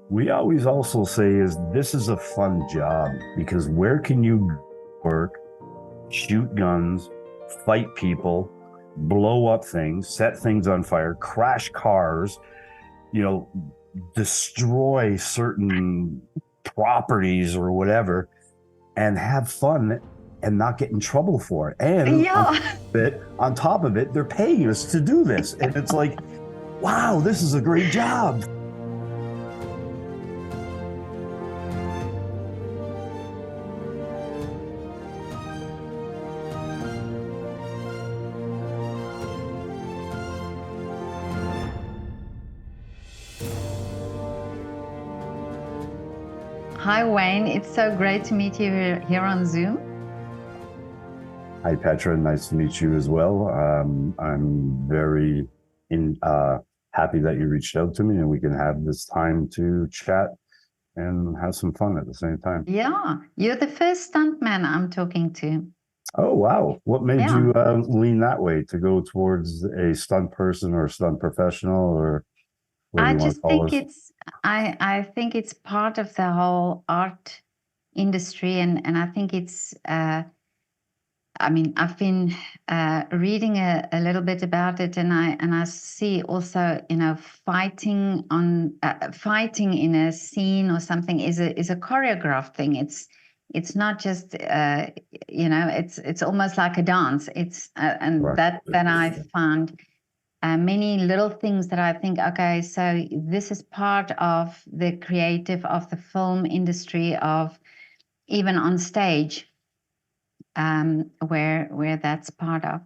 We always also say is this is a fun job because where can you work, shoot guns, fight people, blow up things, set things on fire, crash cars, you know, destroy certain properties or whatever, and have fun and not get in trouble for it. And Yeah. on top of it, they're paying us to do this. And it's like, wow, this is a great job. Hi, Wayne. It's so great to meet you here on Zoom. Hi, Petra. Nice to meet you as well. I'm very happy that you reached out to me and we can have this time to chat and have some fun at the same time. Yeah, you're the first stuntman I'm talking to. Oh, wow. What made Yeah. you lean that way to go towards a stunt person or a stunt professional or whatever I you want to just call think us? I think it's part of the whole art industry, and I think it's I mean, I've been reading a little bit about it, and I see also, fighting in a scene or something is a choreographed thing. It's not just it's almost like a dance. It's and Correct. that I found many little things that I think, okay, so this is part of the creative of the film industry, of even on stage, where that's part of.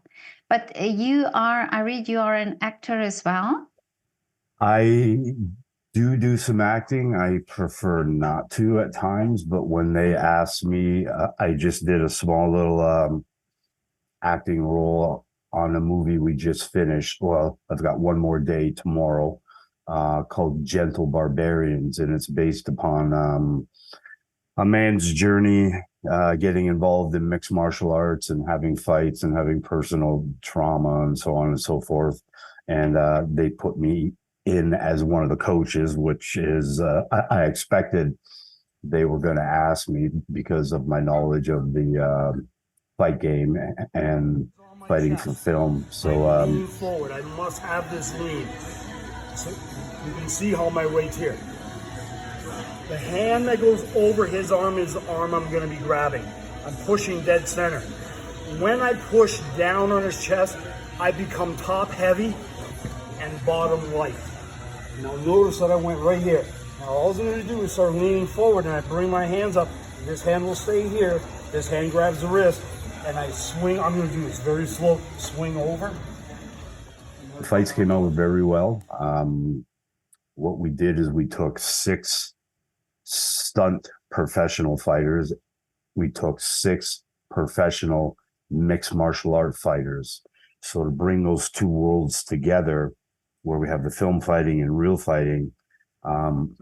But I read you are an actor as well. I do some acting. I prefer not to at times, but when they ask me, I just did a small little acting role on a movie we just finished. Well, I've got one more day tomorrow, called Gentle Barbarians, and it's based upon a man's journey getting involved in mixed martial arts and having fights and having personal trauma and so on and so forth. And they put me in as one of the coaches, which is I expected they were going to ask me because of my knowledge of the fight game and fighting for film. So I'm leaning forward. I must have this lean. So you can see how my weight's here. The hand that goes over his arm is the arm I'm going to be grabbing. I'm pushing dead center. When I push down on his chest, I become top heavy and bottom light. Now notice that I went right here. Now all I'm going to do is start leaning forward and I bring my hands up. This hand will stay here. This hand grabs the wrist and I swing. I'm going to do this very slow. Swing over. the fights came out very well. What we did is we took 6 stunt professional fighters. We took 6 professional mixed martial art fighters. So to bring those two worlds together, where we have the film fighting and real fighting,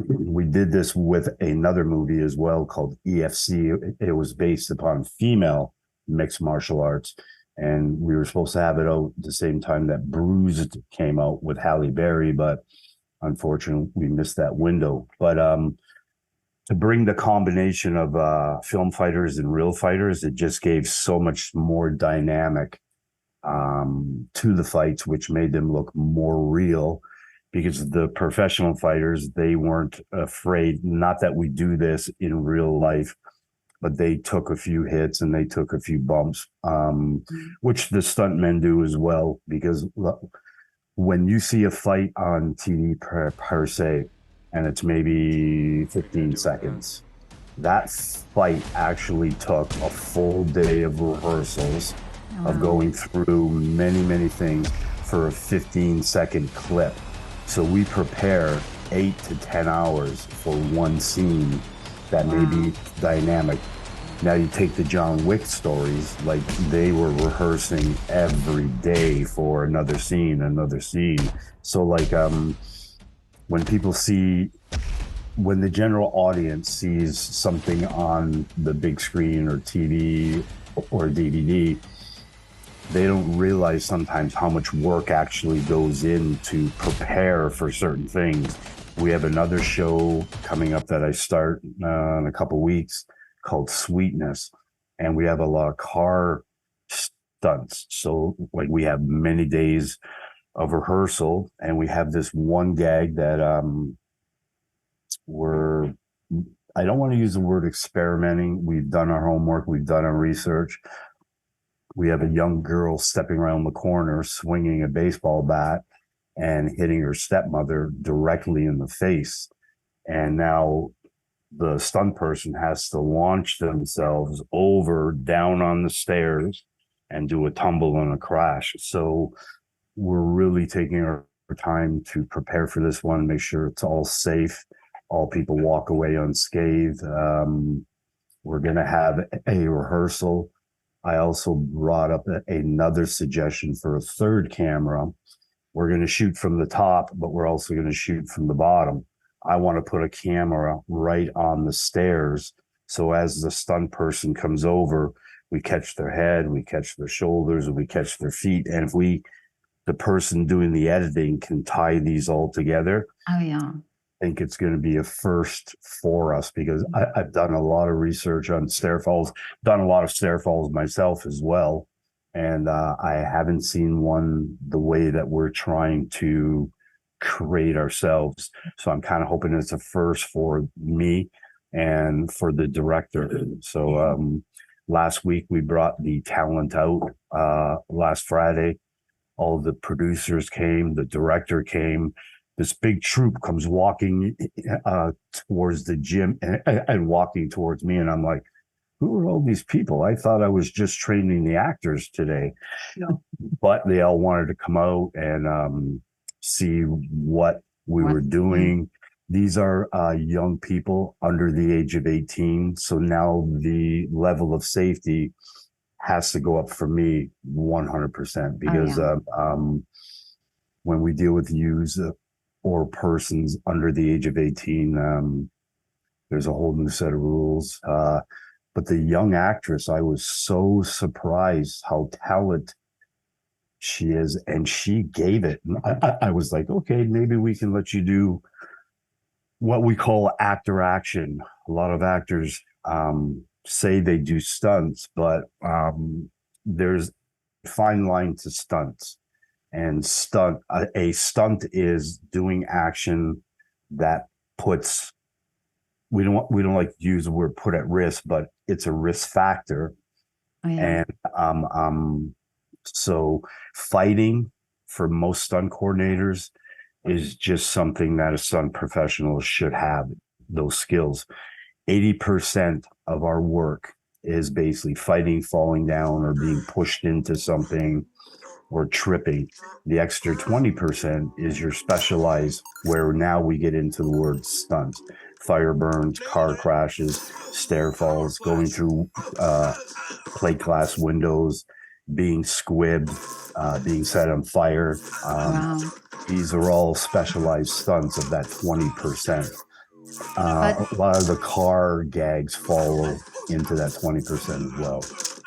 we did this with another movie as well called EFC. It was based upon female mixed martial arts. And we were supposed to have it out at the same time that Bruised came out with Halle Berry, but unfortunately we missed that window. But to bring the combination of film fighters and real fighters, it just gave so much more dynamic to the fights, which made them look more real, because the professional fighters, they weren't afraid. Not that we do this in real life, but they took a few hits and they took a few bumps, which the stuntmen do as well, because when you see a fight on TV per se, and it's maybe 15 seconds, that fight actually took a full day of rehearsals, of going through many things for a 15-second clip. So we prepare 8 to 10 hours for one scene that may be dynamic. Now you take the John Wick stories, like they were rehearsing every day for another scene. So like when people see, when the general audience sees something on the big screen or TV or DVD, they don't realize sometimes how much work actually goes in to prepare for certain things. We have another show coming up that I start in a couple weeks called Sweetness, and we have a lot of car stunts. So like we have many days of rehearsal, and we have this one gag that we're, I don't want to use the word experimenting. We've done our homework, we've done our research. We have a young girl stepping around the corner, swinging a baseball bat and hitting her stepmother directly in the face. And now the stunt person has to launch themselves over, down on the stairs, and do a tumble and a crash. So we're really taking our time to prepare for this one, make sure it's all safe, all people walk away unscathed. We're going to have a rehearsal. I also brought up another suggestion for a third camera. We're going to shoot from the top, but we're also going to shoot from the bottom. I want to put a camera right on the stairs. So as the stunt person comes over, we catch their head, we catch their shoulders, and we catch their feet. And if the person doing the editing can tie these all together, Oh, yeah. I think it's going to be a first for us, because I've done a lot of research on stair falls, done a lot of stair falls myself as well. And I haven't seen one the way that we're trying to create ourselves. So I'm kind of hoping it's a first for me and for the director. So last week we brought the talent out last Friday. All the producers came, the director came. This big troop comes walking towards the gym and walking towards me. And I'm like, who are all these people? I thought I was just training the actors today. No. But they all wanted to come out and see what we were doing. These are young people under the age of 18. So now the level of safety has to go up for me 100%, because when we deal with youths or persons under the age of 18, there's a whole new set of rules. But the young actress, I was so surprised how talented she is, and she gave it. And I was like, okay, maybe we can let you do what we call actor action. A lot of actors say they do stunts, but there's a fine line to stunts. And a stunt is doing action that puts, we don't like to use the word put at risk, but it's a risk factor. Oh, yeah. And so fighting for most stunt coordinators is just something that a stunt professional should have, those skills. 80% of our work is basically fighting, falling down, or being pushed into something, or tripping. The extra 20% is your specialized, where now we get into the word stunts: fire burns, car crashes, stair falls, going through plate glass windows, being squibbed, being set on fire. Wow. These are all specialized stunts of that 20%. A lot of the car gags fall into that 20% as well.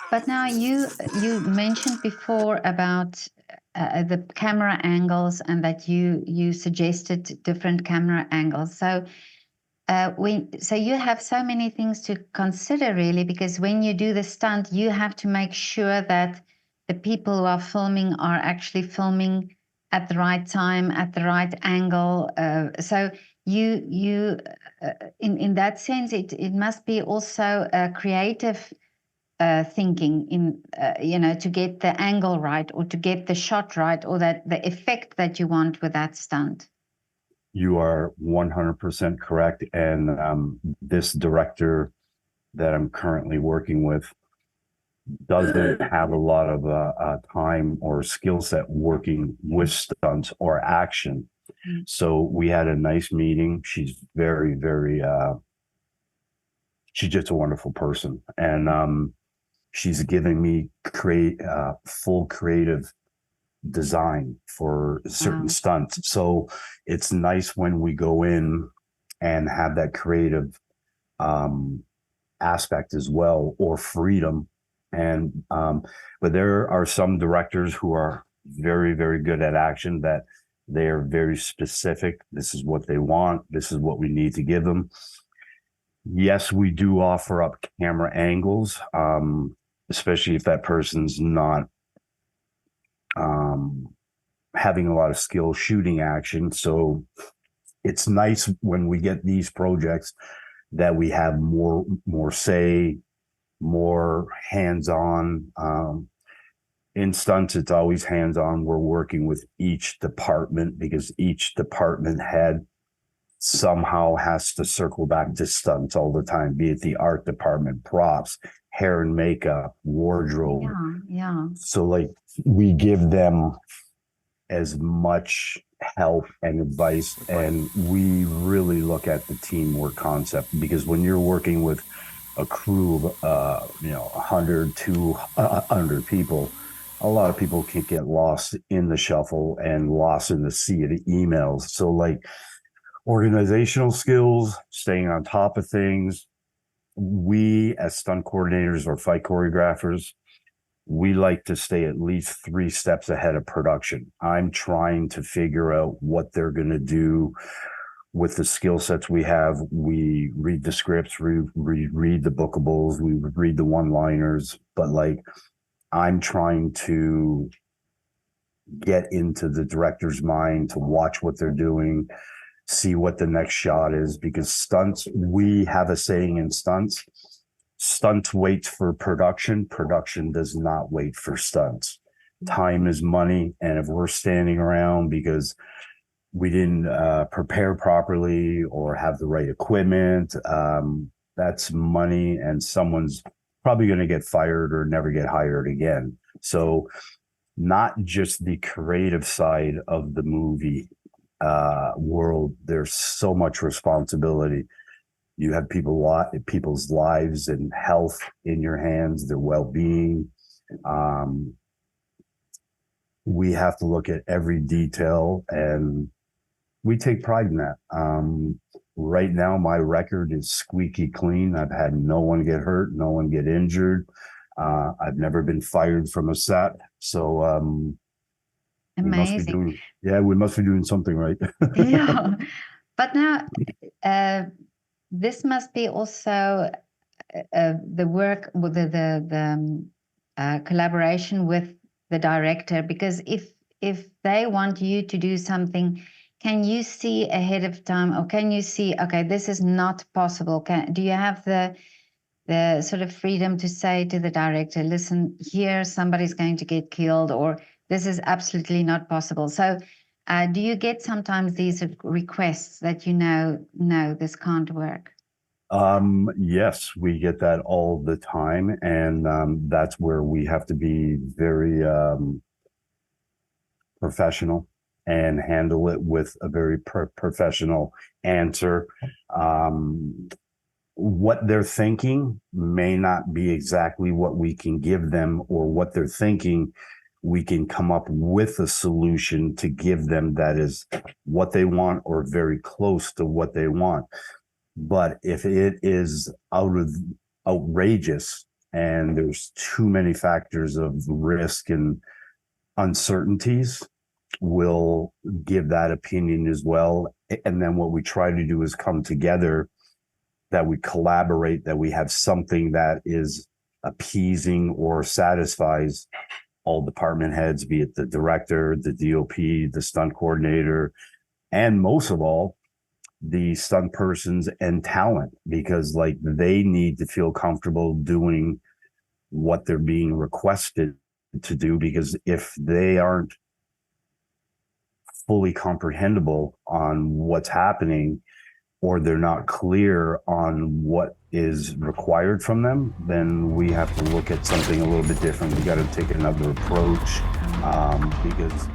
But now you mentioned before about the camera angles, and that you suggested different camera angles. So so you have so many things to consider, really, because when you do the stunt, you have to make sure that the people who are filming are actually filming at the right time, at the right angle. So you in that sense, it must be also a creative thinking in to get the angle right, or to get the shot right, or that the effect that you want with that stunt. You are 100% correct. And this director that I'm currently working with doesn't have a lot of time or skill set working with stunts or action. So we had a nice meeting. She's very, very, she's just a wonderful person. And she's giving me full creative design for certain stunts. So it's nice when we go in and have that creative aspect as well, or freedom. And but there are some directors who are very, very good at action that They are very specific. This is what they want. This is what we need to give them. Yes, we do offer up camera angles, especially if that person's not having a lot of skill shooting action. So it's nice when we get these projects that we have more say, more hands-on. In stunts, it's always hands-on. We're working with each department because each department head somehow has to circle back to stunts all the time, be it the art department, props, hair and makeup, wardrobe. Yeah. So like we give them as much help and advice, and we really look at the teamwork concept, because when you're working with a crew of 100 to 100 people, a lot of people can get lost in the shuffle and lost in the sea of the emails. So like organizational skills, staying on top of things, we as stunt coordinators or fight choreographers, we like to stay at least 3 steps ahead of production. I'm trying to figure out what they're going to do with the skill sets we have. We read the scripts, we read the bookables, we read the one-liners, but like I'm trying to get into the director's mind to watch what they're doing, see what the next shot is, because stunts, we have a saying in stunts, stunts waits for production, production does not wait for stunts. Time is money, and if we're standing around because we didn't prepare properly or have the right equipment, that's money, and someone's probably going to get fired or never get hired again. So not just the creative side of the movie world, there's so much responsibility. You have people's lives and health in your hands, their well-being. We have to look at every detail, and we take pride in that. Right now, my record is squeaky clean. I've had no one get hurt, no one get injured. I've never been fired from a set. So Amazing. we must be doing something right. Yeah. But now, this must be also the work with the collaboration with the director, because if they want you to do something, can you see ahead of time, or can you see, okay, this is not possible? Do you have the sort of freedom to say to the director, listen, here somebody's going to get killed, or this is absolutely not possible? So do you get sometimes these requests that no, this can't work? Yes, we get that all the time, and that's where we have to be very professional and handle it with a very professional answer. What they're thinking may not be exactly what we can give them, or what they're thinking, we can come up with a solution to give them that is what they want or very close to what they want. But if it is outrageous and there's too many factors of risk and uncertainties, we'll give that opinion as well. And then what we try to do is come together, that we collaborate, that we have something that is appeasing or satisfies all department heads, be it the director, the DOP, the stunt coordinator, and most of all, the stunt persons and talent, because like they need to feel comfortable doing what they're being requested to do, because if they aren't fully comprehensible on what's happening, or they're not clear on what is required from them, then we have to look at something a little bit different. We got to take another approach, because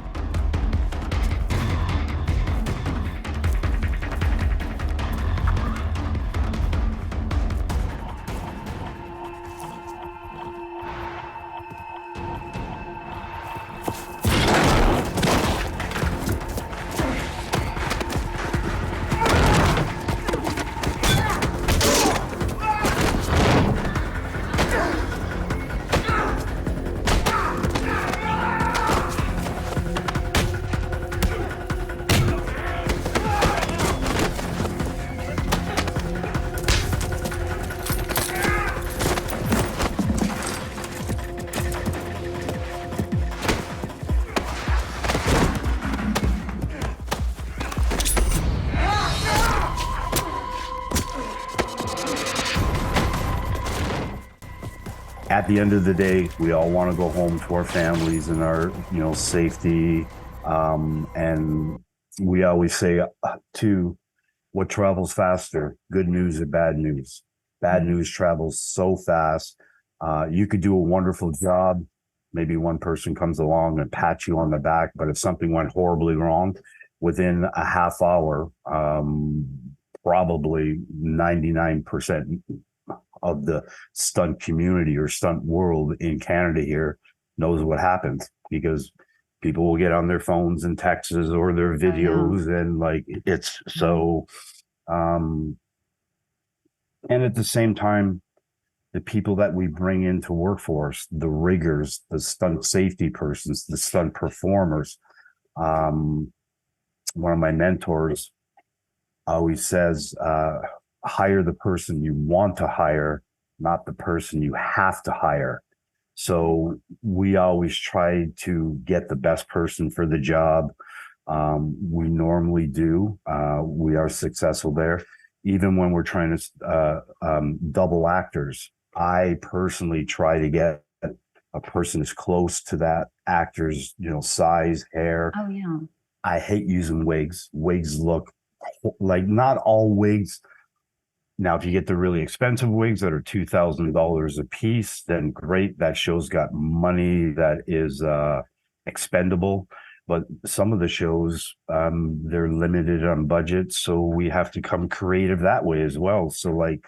at the end of the day, we all want to go home to our families and our, safety. And we always say too, what travels faster, good news or bad news? Bad news travels so fast. You could do a wonderful job. Maybe one person comes along and pats you on the back, but if something went horribly wrong, within a half hour, probably 99% of the stunt community or stunt world in Canada here knows what happens, because people will get on their phones and texts or their videos, and like it's so and at the same time, the people that we bring into workforce, the riggers, the stunt safety persons, the stunt performers. One of my mentors always says, hire the person you want to hire, not the person you have to hire. So we always try to get the best person for the job. We normally do. We are successful there. Even when we're trying to double actors, I personally try to get a person as close to that actor's, size, hair. Oh, yeah. I hate using wigs. Wigs look like, not all wigs. Now, if you get the really expensive wigs that are $2,000 a piece, then great. That show's got money that is expendable. But some of the shows, they're limited on budget, so we have to come creative that way as well. So, like,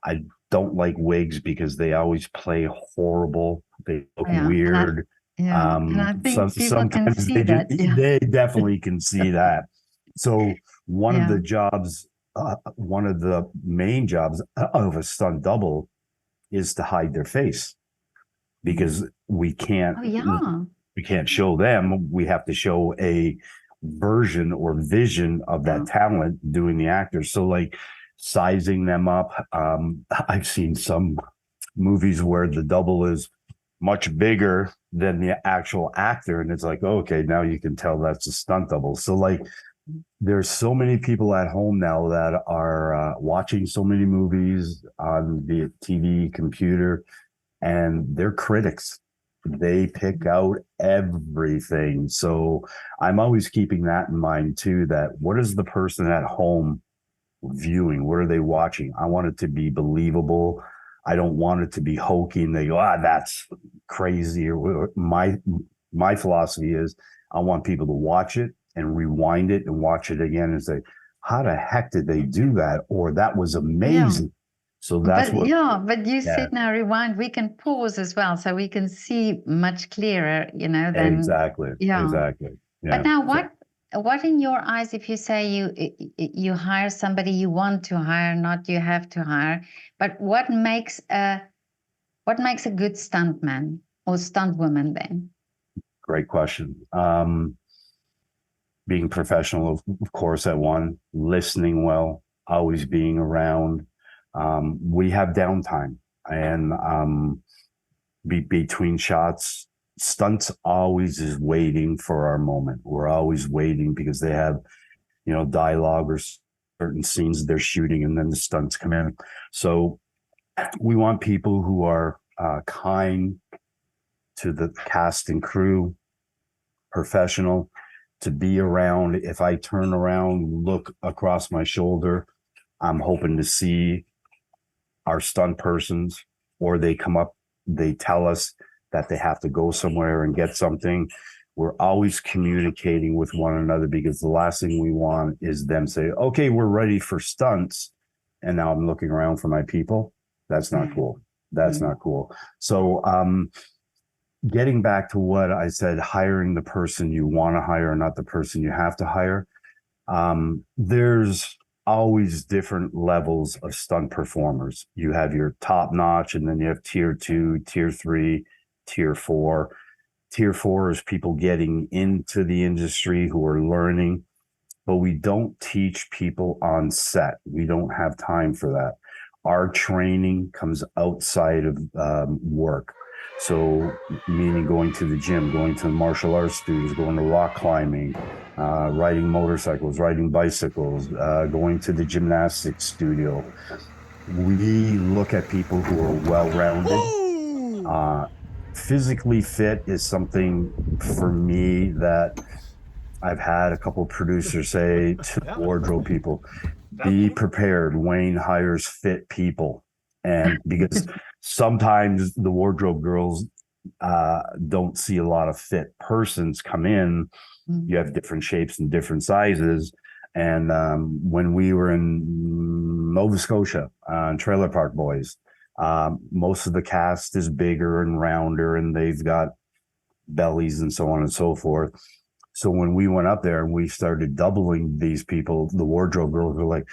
I don't like wigs because they always play horrible. They look weird. And I think people can see that. They definitely can see that. So one of the jobs, one of the main jobs of a stunt double is to hide their face, because we can't. We can't show them. We have to show a version or vision of that talent doing the actor. So, like, sizing them up. I've seen some movies where the double is much bigger than the actual actor, and it's like, okay, now you can tell that's a stunt double. So, like, there's so many people at home now that are watching so many movies on the TV, computer, and they're critics. They pick out everything. So I'm always keeping that in mind too, that what is the person at home viewing? What are they watching? I want it to be believable. I don't want it to be hokey and they go, that's crazy. Or my philosophy is I want people to watch it and rewind it and watch it again and say, how the heck did they do that? Or that was amazing. So that's but you said now rewind, we can pause as well, so we can see much clearer, than exactly. Yeah. But now what in your eyes, if you say you hire somebody you want to hire, not you have to hire, but what makes a good stuntman or stuntwoman then? Great question. Being professional, of course, at one, listening well, always being around. We have downtime, and between shots, stunts always is waiting for our moment. We're always waiting because they have, dialogue or certain scenes they're shooting, and then the stunts come in. So we want people who are kind to the cast and crew, professional, to be around. If I turn around, look across my shoulder, I'm hoping to see our stunt persons, or they come up, they tell us that they have to go somewhere and get something. We're always communicating with one another, because the last thing we want is them say, okay, we're ready for stunts, and now I'm looking around for my people. That's not cool. That's not cool. So getting back to what I said, hiring the person you want to hire, not the person you have to hire. There's always different levels of stunt performers. You have your top notch, and then you have tier 2, tier 3, tier 4. Tier 4 is people getting into the industry who are learning, but we don't teach people on set. We don't have time for that. Our training comes outside of work. So meaning going to the gym, going to martial arts studios, going to rock climbing, riding motorcycles, riding bicycles, going to the gymnastics studio. We look at people who are well-rounded. Physically fit is something for me that I've had a couple of producers say to wardrobe people, be prepared. Wayne hires fit people. And because sometimes the wardrobe girls don't see a lot of fit persons come in. You have different shapes and different sizes. And when we were in Nova Scotia on Trailer Park Boys, most of the cast is bigger and rounder, and they've got bellies and so on and so forth. So when we went up there and we started doubling these people, the wardrobe girls were like,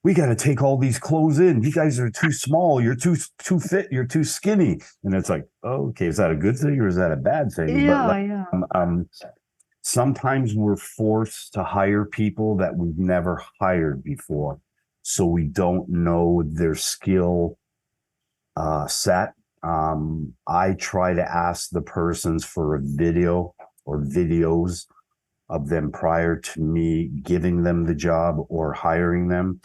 we got to take all these clothes in. You guys are too small. You're too fit. You're too skinny. And it's like, oh, okay, is that a good thing or is that a bad thing? Yeah, but sometimes we're forced to hire people that we've never hired before. So we don't know their skill set. I try to ask the persons for a video or videos of them prior to me giving them the job or hiring them.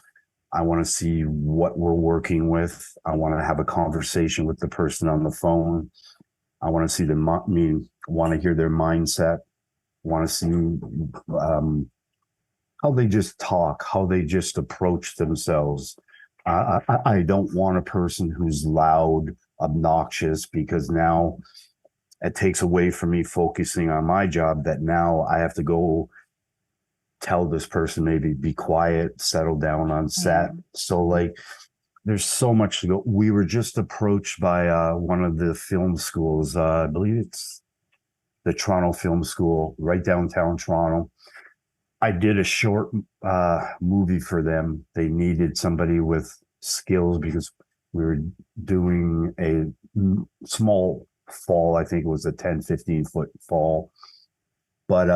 I want to see what we're working with. I want to have a conversation with the person on the phone. I want to see them, want to hear their mindset, want to see how they just talk, how they just approach themselves. I don't want a person who's loud, obnoxious, because now it takes away from me focusing on my job, that now I have to go tell this person maybe be quiet, settle down on set. So like there's so much to go. We were just approached by one of the film schools. I believe it's the Toronto Film School, right downtown Toronto. I did a short movie for them. They needed somebody with skills because we were doing a small fall. I think it was a 10, 15 foot fall. But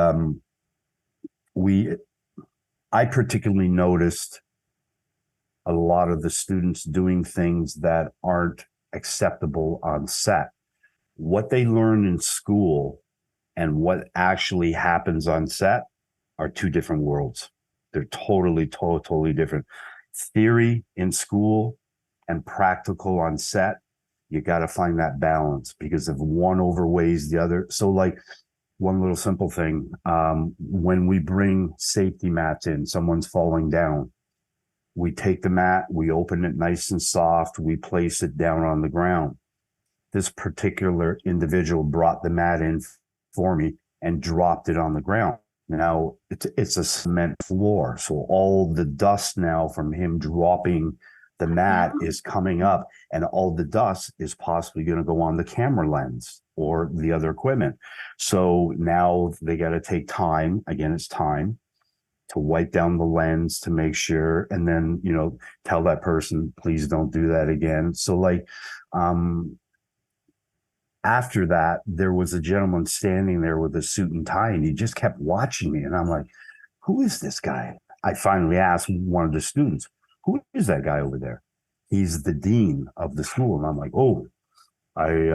I particularly noticed a lot of the students doing things that aren't acceptable on set. What they learn in school and what actually happens on set are two different worlds. They're totally different. Theory in school and practical on set, you got to find that balance, because if one overweighs the other. So like one little simple thing, when we bring safety mats in, someone's falling down, we take the mat, we open it nice and soft, we place it down on the ground. This particular individual brought the mat in for me and dropped it on the ground. Now it's a cement floor, so all the dust now from him dropping the mat is coming up, and all the dust is possibly going to go on the camera lens or the other equipment. So now they got to take time. Again, it's time to wipe down the lens to make sure, and then, tell that person, please don't do that again. So like, after that, there was a gentleman standing there with a suit and tie, and he just kept watching me. And I'm like, who is this guy? I finally asked one of the students, who is that guy over there? He's the dean of the school. And I'm like, oh, I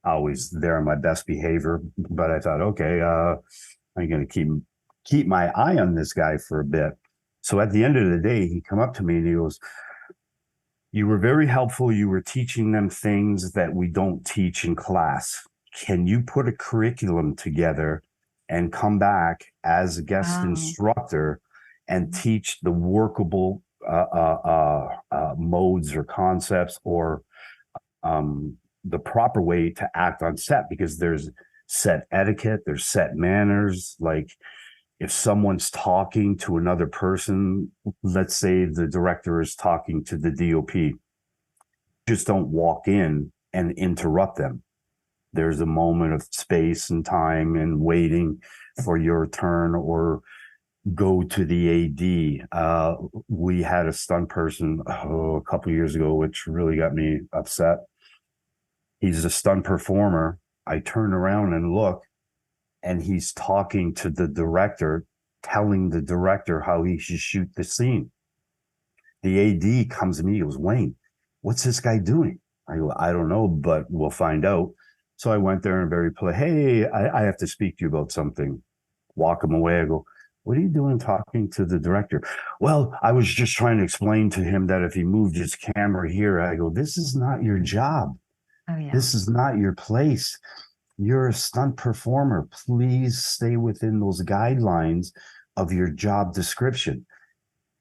always there on my best behavior, but I thought, okay, I'm going to keep my eye on this guy for a bit. So at the end of the day, he come up to me and he goes, you were very helpful. You were teaching them things that we don't teach in class. Can you put a curriculum together and come back as a guest instructor and teach the workable modes or concepts, or the proper way to act on set? Because there's set etiquette, there's set manners. Like if someone's talking to another person, let's say the director is talking to the DOP, just don't walk in and interrupt them. There's a moment of space and time and waiting for your turn, or go to the AD. We had a stunt person a couple of years ago, which really got me upset. He's a stunt performer. I turn around and look, and he's talking to the director, telling the director how he should shoot the scene. The AD comes to me, he goes, Wayne, what's this guy doing? I go, I don't know, but we'll find out. So I went there and very polite, hey, I have to speak to you about something. Walk him away. I go, what are you doing talking to the director? Well, I was just trying to explain to him that if he moved his camera here, I go, this is not your job. yeah. This is not your place. You're a stunt performer. Please stay within those guidelines of your job description.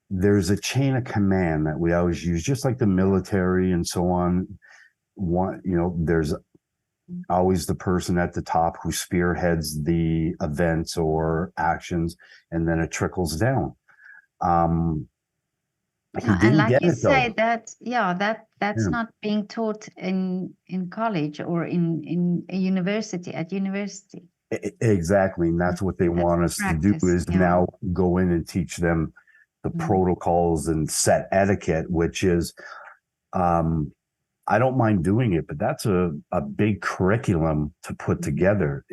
There's a chain of command that we always use, just like the military and so on. There's always the person at the top who spearheads the events or actions, and then it trickles down. He And didn't like get you it though. say, that's Yeah. not being taught in college or in a university, at university. Exactly. And that's what they That's want us to do, practice, is yeah. now go in and teach them the protocols and set etiquette, which is, I don't mind doing it, but that's a big curriculum to put together.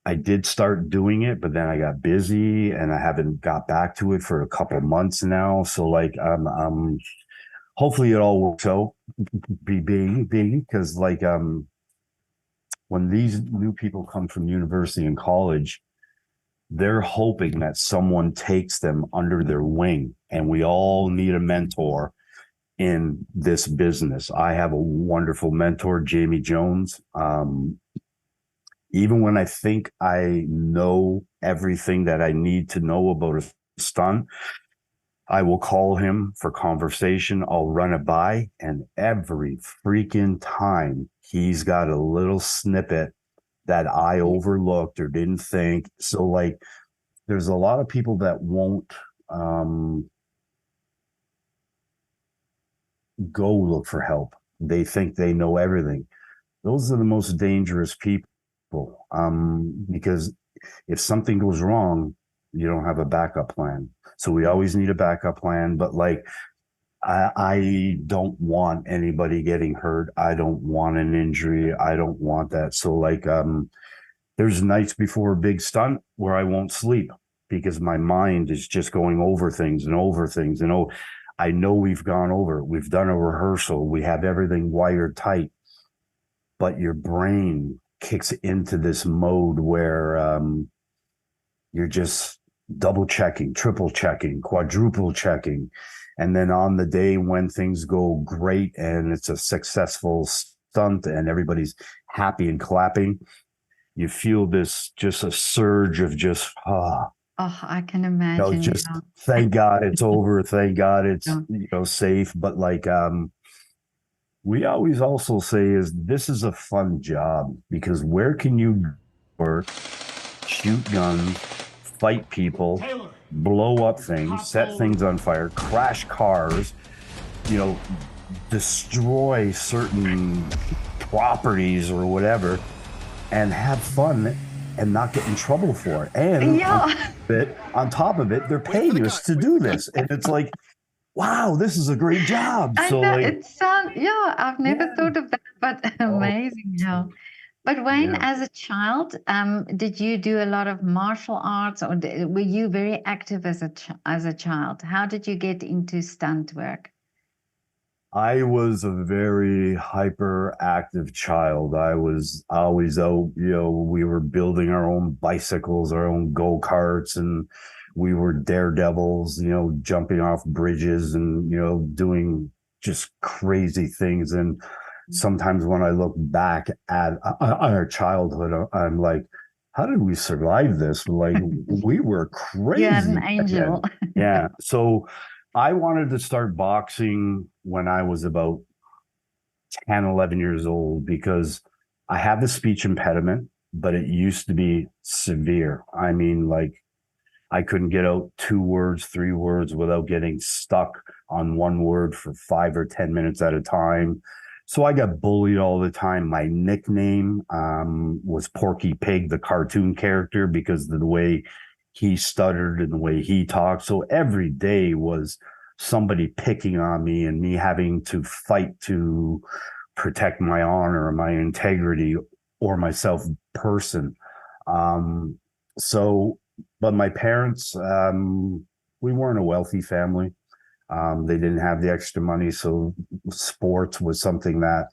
I did start doing it, but then I got busy and I haven't got back to it for a couple months now. So like, hopefully it all works out, because like, when these new people come from university and college, they're hoping that someone takes them under their wing, and we all need a mentor in this business. I have a wonderful mentor, Jamie Jones. Even when I think I know everything that I need to know about a stunt, I will call him for conversation. I'll run it by, and every freaking time he's got a little snippet that I overlooked or didn't think. So like, there's a lot of people that won't go look for help. They think they know everything. Those are the most dangerous people, because if something goes wrong, you don't have a backup plan. So we always need a backup plan. But like, I don't want anybody getting hurt. I don't want an injury. I don't want that. So like, there's nights before a big stunt where I won't sleep because my mind is just going over things and over things. And I know we've gone over it. We've done a rehearsal. We have everything wired tight. But your brain kicks into this mode where you're just double checking, triple checking, quadruple checking. And then on the day when things go great and it's a successful stunt and everybody's happy and clapping, you feel this, just a surge of just, Oh, I can imagine. just thank God it's over. Thank God it's, Yeah. safe. But like, we always also say is this is a fun job, because where can you work, shoot guns, fight people, blow up things, set things on fire, crash cars, destroy certain properties or whatever, and have fun and not get in trouble for it. And on top of it, they're paying us to do this. And it's like, wow, this is a great job. I So know, like, it sounds, I've never thought of that, but amazing. Yeah. But Wayne, as a child, did you do a lot of martial arts, or were you very active as a child? How did you get into stunt work? I was a very hyperactive child. I was always out, we were building our own bicycles, our own go-karts, and we were daredevils, jumping off bridges and, doing just crazy things. And sometimes when I look back at our childhood, I'm like, how did we survive this? Like, we were crazy. You had an angel. Yeah. So I wanted to start boxing when I was about 10, 11 years old, because I have a speech impediment, but it used to be severe. I mean, like, I couldn't get out 2 words, 3 words without getting stuck on one word for 5 or 10 minutes at a time. So I got bullied all the time. My nickname was Porky Pig, the cartoon character, because of the way he stuttered and the way he talked. So every day was somebody picking on me and me having to fight to protect my honor, my integrity, or myself person. But my parents, we weren't a wealthy family. They didn't have the extra money. So sports was something that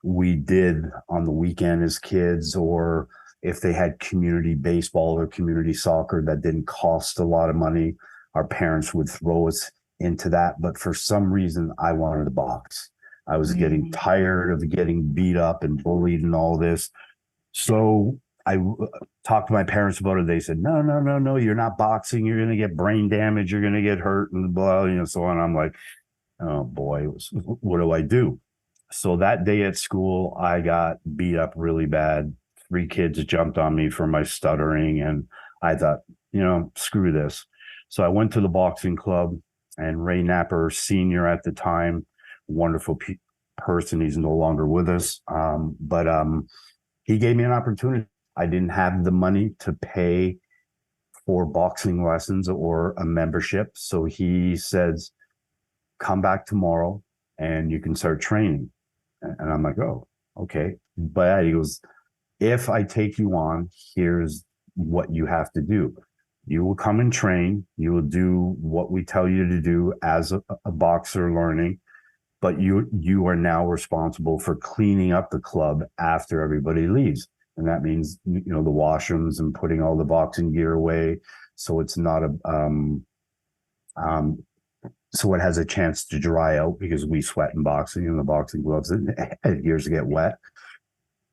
we did on the weekend as kids, or if they had community baseball or community soccer that didn't cost a lot of money, our parents would throw us into that. But for some reason, I wanted to box. I was getting Really? tired of getting beat up and bullied and all this. So I talked to my parents about it. They said, no, no, no, no, you're not boxing. You're going to get brain damage. You're going to get hurt and blah, so on. I'm like, oh boy, what do I do? So that day at school, I got beat up really bad. 3 kids jumped on me for my stuttering. And I thought, screw this. So I went to the boxing club, and Ray Napper, senior at the time, wonderful person. He's no longer with us. But he gave me an opportunity. I didn't have the money to pay for boxing lessons or a membership. So he says, come back tomorrow and you can start training. And I'm like, oh, okay. But he goes, if I take you on, here's what you have to do. You will come and train. You will do what we tell you to do as a boxer learning, but you are now responsible for cleaning up the club after everybody leaves. And that means, the washrooms and putting all the boxing gear away. So it's not so it has a chance to dry out, because we sweat in boxing, and the boxing gloves ears get wet.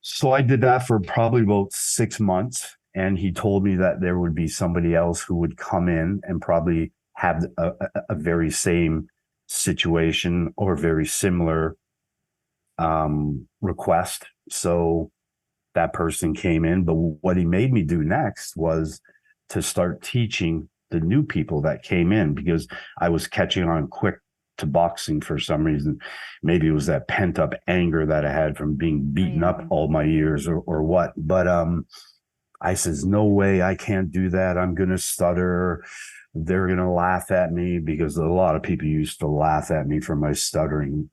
So I did that for probably about 6 months. And he told me that there would be somebody else who would come in and probably have a very same situation or very similar request. So that person came in. But what he made me do next was to start teaching the new people that came in, because I was catching on quick to boxing for some reason. Maybe it was that pent up anger that I had from being beaten up all my years or what. But I says, no way, I can't do that. I'm going to stutter. They're going to laugh at me, because a lot of people used to laugh at me for my stuttering.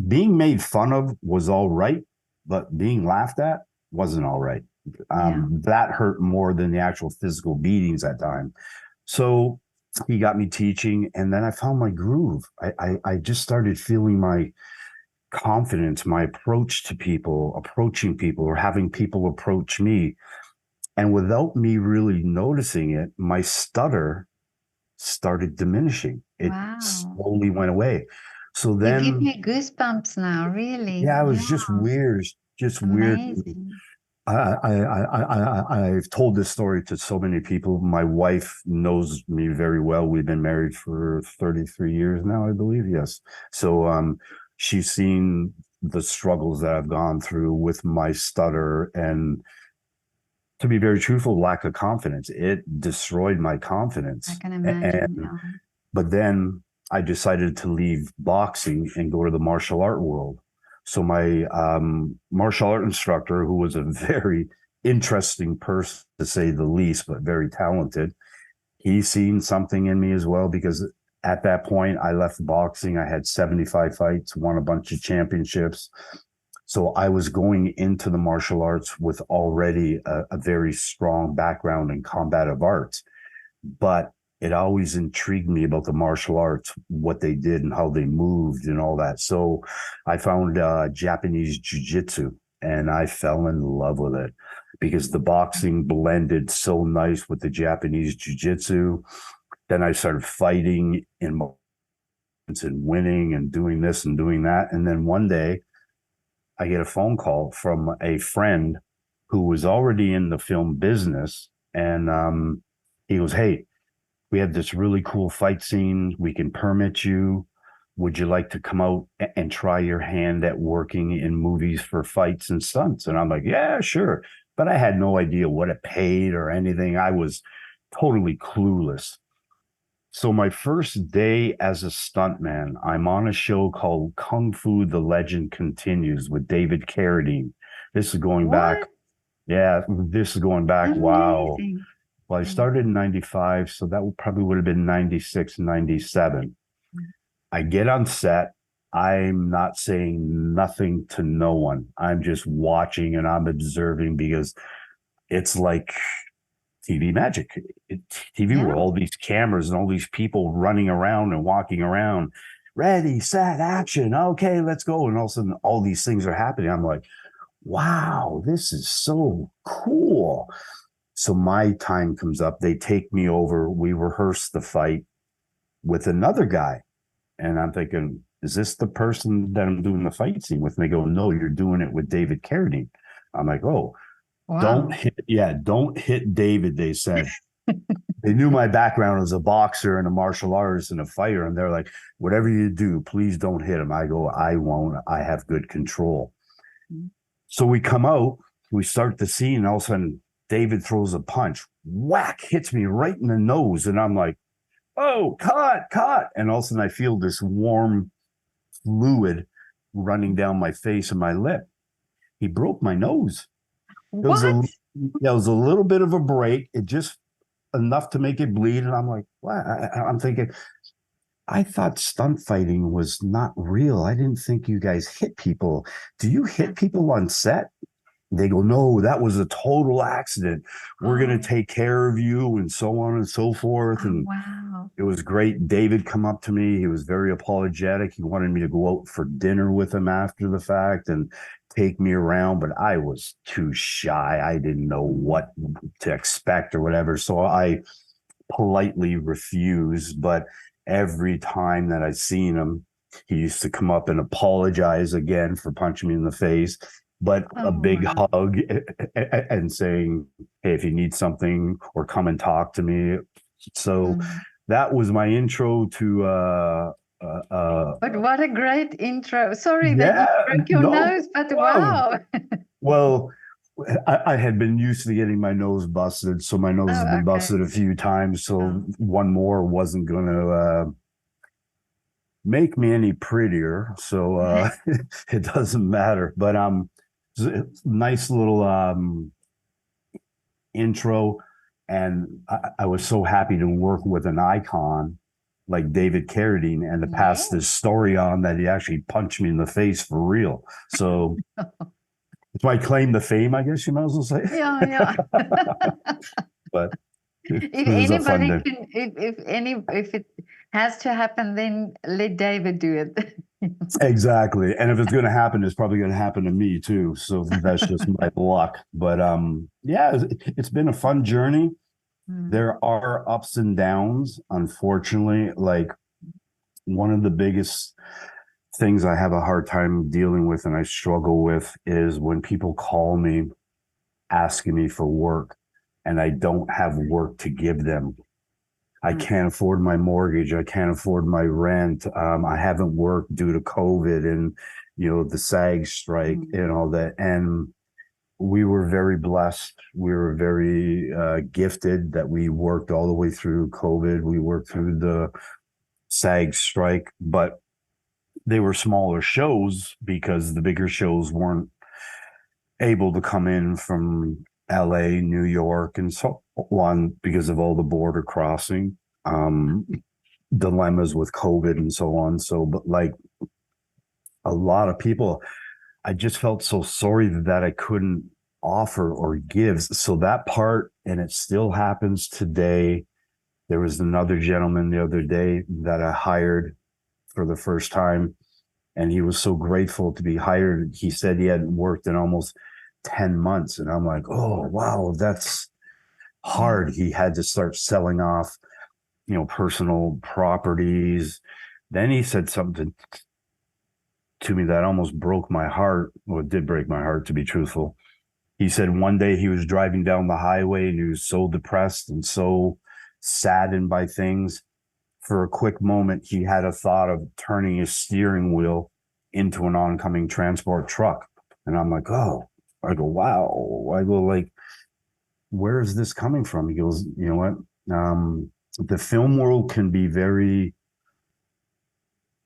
Being made fun of was all right, but being laughed at wasn't all right. That hurt more than the actual physical beatings at time. So he got me teaching, and then I found my groove. I just started feeling my confidence, my approach to people, approaching people, or having people approach me. And without me really noticing it, my stutter started diminishing. It slowly went away. So then, you give me goosebumps now, really. Yeah, it was just weird, Amazing. I've told this story to so many people. My wife knows me very well. We've been married for 33 years now, I believe. Yes. So she's seen the struggles that I've gone through with my stutter, and to be very truthful, lack of confidence. It destroyed my confidence. I can imagine. But then I decided to leave boxing and go to the martial art world. So my martial art instructor, who was a very interesting person, to say the least, but very talented, he's seen something in me as well, because at that point I left boxing. I had 75 fights, won a bunch of championships. So I was going into the martial arts with already a very strong background in combative arts. But it always intrigued me about the martial arts, what they did and how they moved and all that. So I found Japanese jiu-jitsu, and I fell in love with it, because the boxing blended so nice with the Japanese jiu-jitsu. Then I started fighting in and winning and doing this and doing that. And then one day I get a phone call from a friend who was already in the film business. And he goes, hey, we have this really cool fight scene. We can permit you. Would you like to come out and try your hand at working in movies for fights and stunts? And I'm like, yeah, sure. But I had no idea what it paid or anything. I was totally clueless. So my first day as a stuntman, I'm on a show called Kung Fu: The Legend Continues with David Carradine. This is going back. Yeah, this is going back. Amazing. Wow. Well, I started in 95, so that probably would have been 96, 97. I get on set. I'm not saying nothing to no one. I'm just watching and I'm observing, because it's like TV magic. TV where all these cameras and all these people running around and walking around. Ready, set, action. Okay, let's go. And all of a sudden, all these things are happening. I'm like, wow, this is so cool. So my time comes up. They take me over. We rehearse the fight with another guy. And I'm thinking, is this the person that I'm doing the fight scene with? And they go, no, you're doing it with David Carradine. I'm like, oh, Wow. don't hit David, they said. They knew my background as a boxer and a martial artist and a fighter. And they're like, whatever you do, please don't hit him. I go, I won't. I have good control. Mm-hmm. So we come out, we start the scene, and all of a sudden David throws a punch, whack, hits me right in the nose. And I'm like, oh, cut. And all of a sudden I feel this warm fluid running down my face and my lip. He broke my nose. It was a little bit of a break. It just enough to make it bleed. And I'm like, what? I'm thinking, I thought stunt fighting was not real. I didn't think you guys hit people. Do you hit people on set? They go, no, that was a total accident. We're going to take care of you, and so on and so forth. And wow. It was great. David come up to me. He was very apologetic. He wanted me to go out for dinner with him after the fact and take me around, but I was too shy. I didn't know what to expect or whatever. So I politely refused. But every time that I'd seen him, he used to come up and apologize again for punching me in the face. But a big hug and saying, hey, if you need something, or come and talk to me. So that was my intro to but what a great intro. Sorry that you broke your nose, but wow. Well, I had been used to getting my nose busted, so my nose has been busted a few times. So one more wasn't going to make me any prettier. So it doesn't matter. But nice little intro. And I was so happy to work with an icon like David Carradine and to pass this story on that he actually punched me in the face for real. So it's my claim to fame, I guess you might as well say. Yeah. But if anybody can, if it has to happen, then let David do it. Exactly. And if it's going to happen, it's probably going to happen to me too. So that's just my luck. But yeah, it's been a fun journey. There are ups and downs, unfortunately. Like, one of the biggest things I have a hard time dealing with and I struggle with is when people call me asking me for work and I don't have work to give them. I can't afford my mortgage. I can't afford my rent. I haven't worked due to COVID and, the SAG strike and all that. And we were very blessed. We were very gifted that we worked all the way through COVID. We worked through the SAG strike, but they were smaller shows because the bigger shows weren't able to come in from LA, New York, and so on because of all the border crossing dilemmas with COVID and so on. So, but like a lot of people, I just felt so sorry that I couldn't offer or give. So that part, and it still happens today. There was another gentleman the other day that I hired for the first time, and he was so grateful to be hired. He said he hadn't worked in almost 10 months. And I'm like, oh, wow, that's hard. He had to start selling off, personal properties. Then he said something to me that almost broke my heart. Well, it did break my heart, to be truthful. He said one day he was driving down the highway and he was so depressed and so saddened by things. For a quick moment, he had a thought of turning his steering wheel into an oncoming transport truck. And I'm like, oh, I go, wow. I go, like, where is this coming from? He goes, you know what? The film world can be very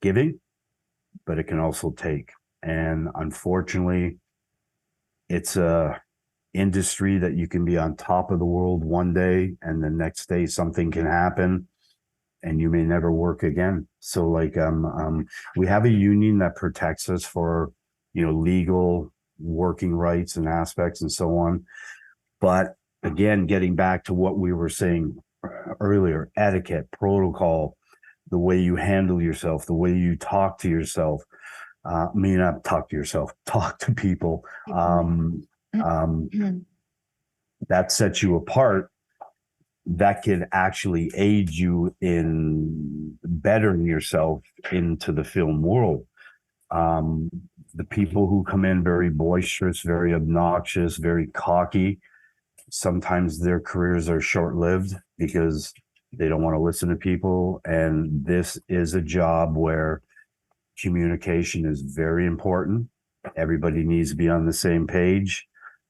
giving, but it can also take. And unfortunately, it's a industry that you can be on top of the world one day and the next day something can happen and you may never work again. So like we have a union that protects us for legal working rights and aspects and so on. But again, getting back to what we were saying earlier, etiquette, protocol, the way you handle yourself, the way you talk to yourself, not talk to yourself, talk to people, that sets you apart. that could actually aid you in bettering yourself into the film world. The people who come in very boisterous, very obnoxious, very cocky, sometimes their careers are short-lived because they don't want to listen to people. And this is a job where communication is very important. Everybody needs to be on the same page.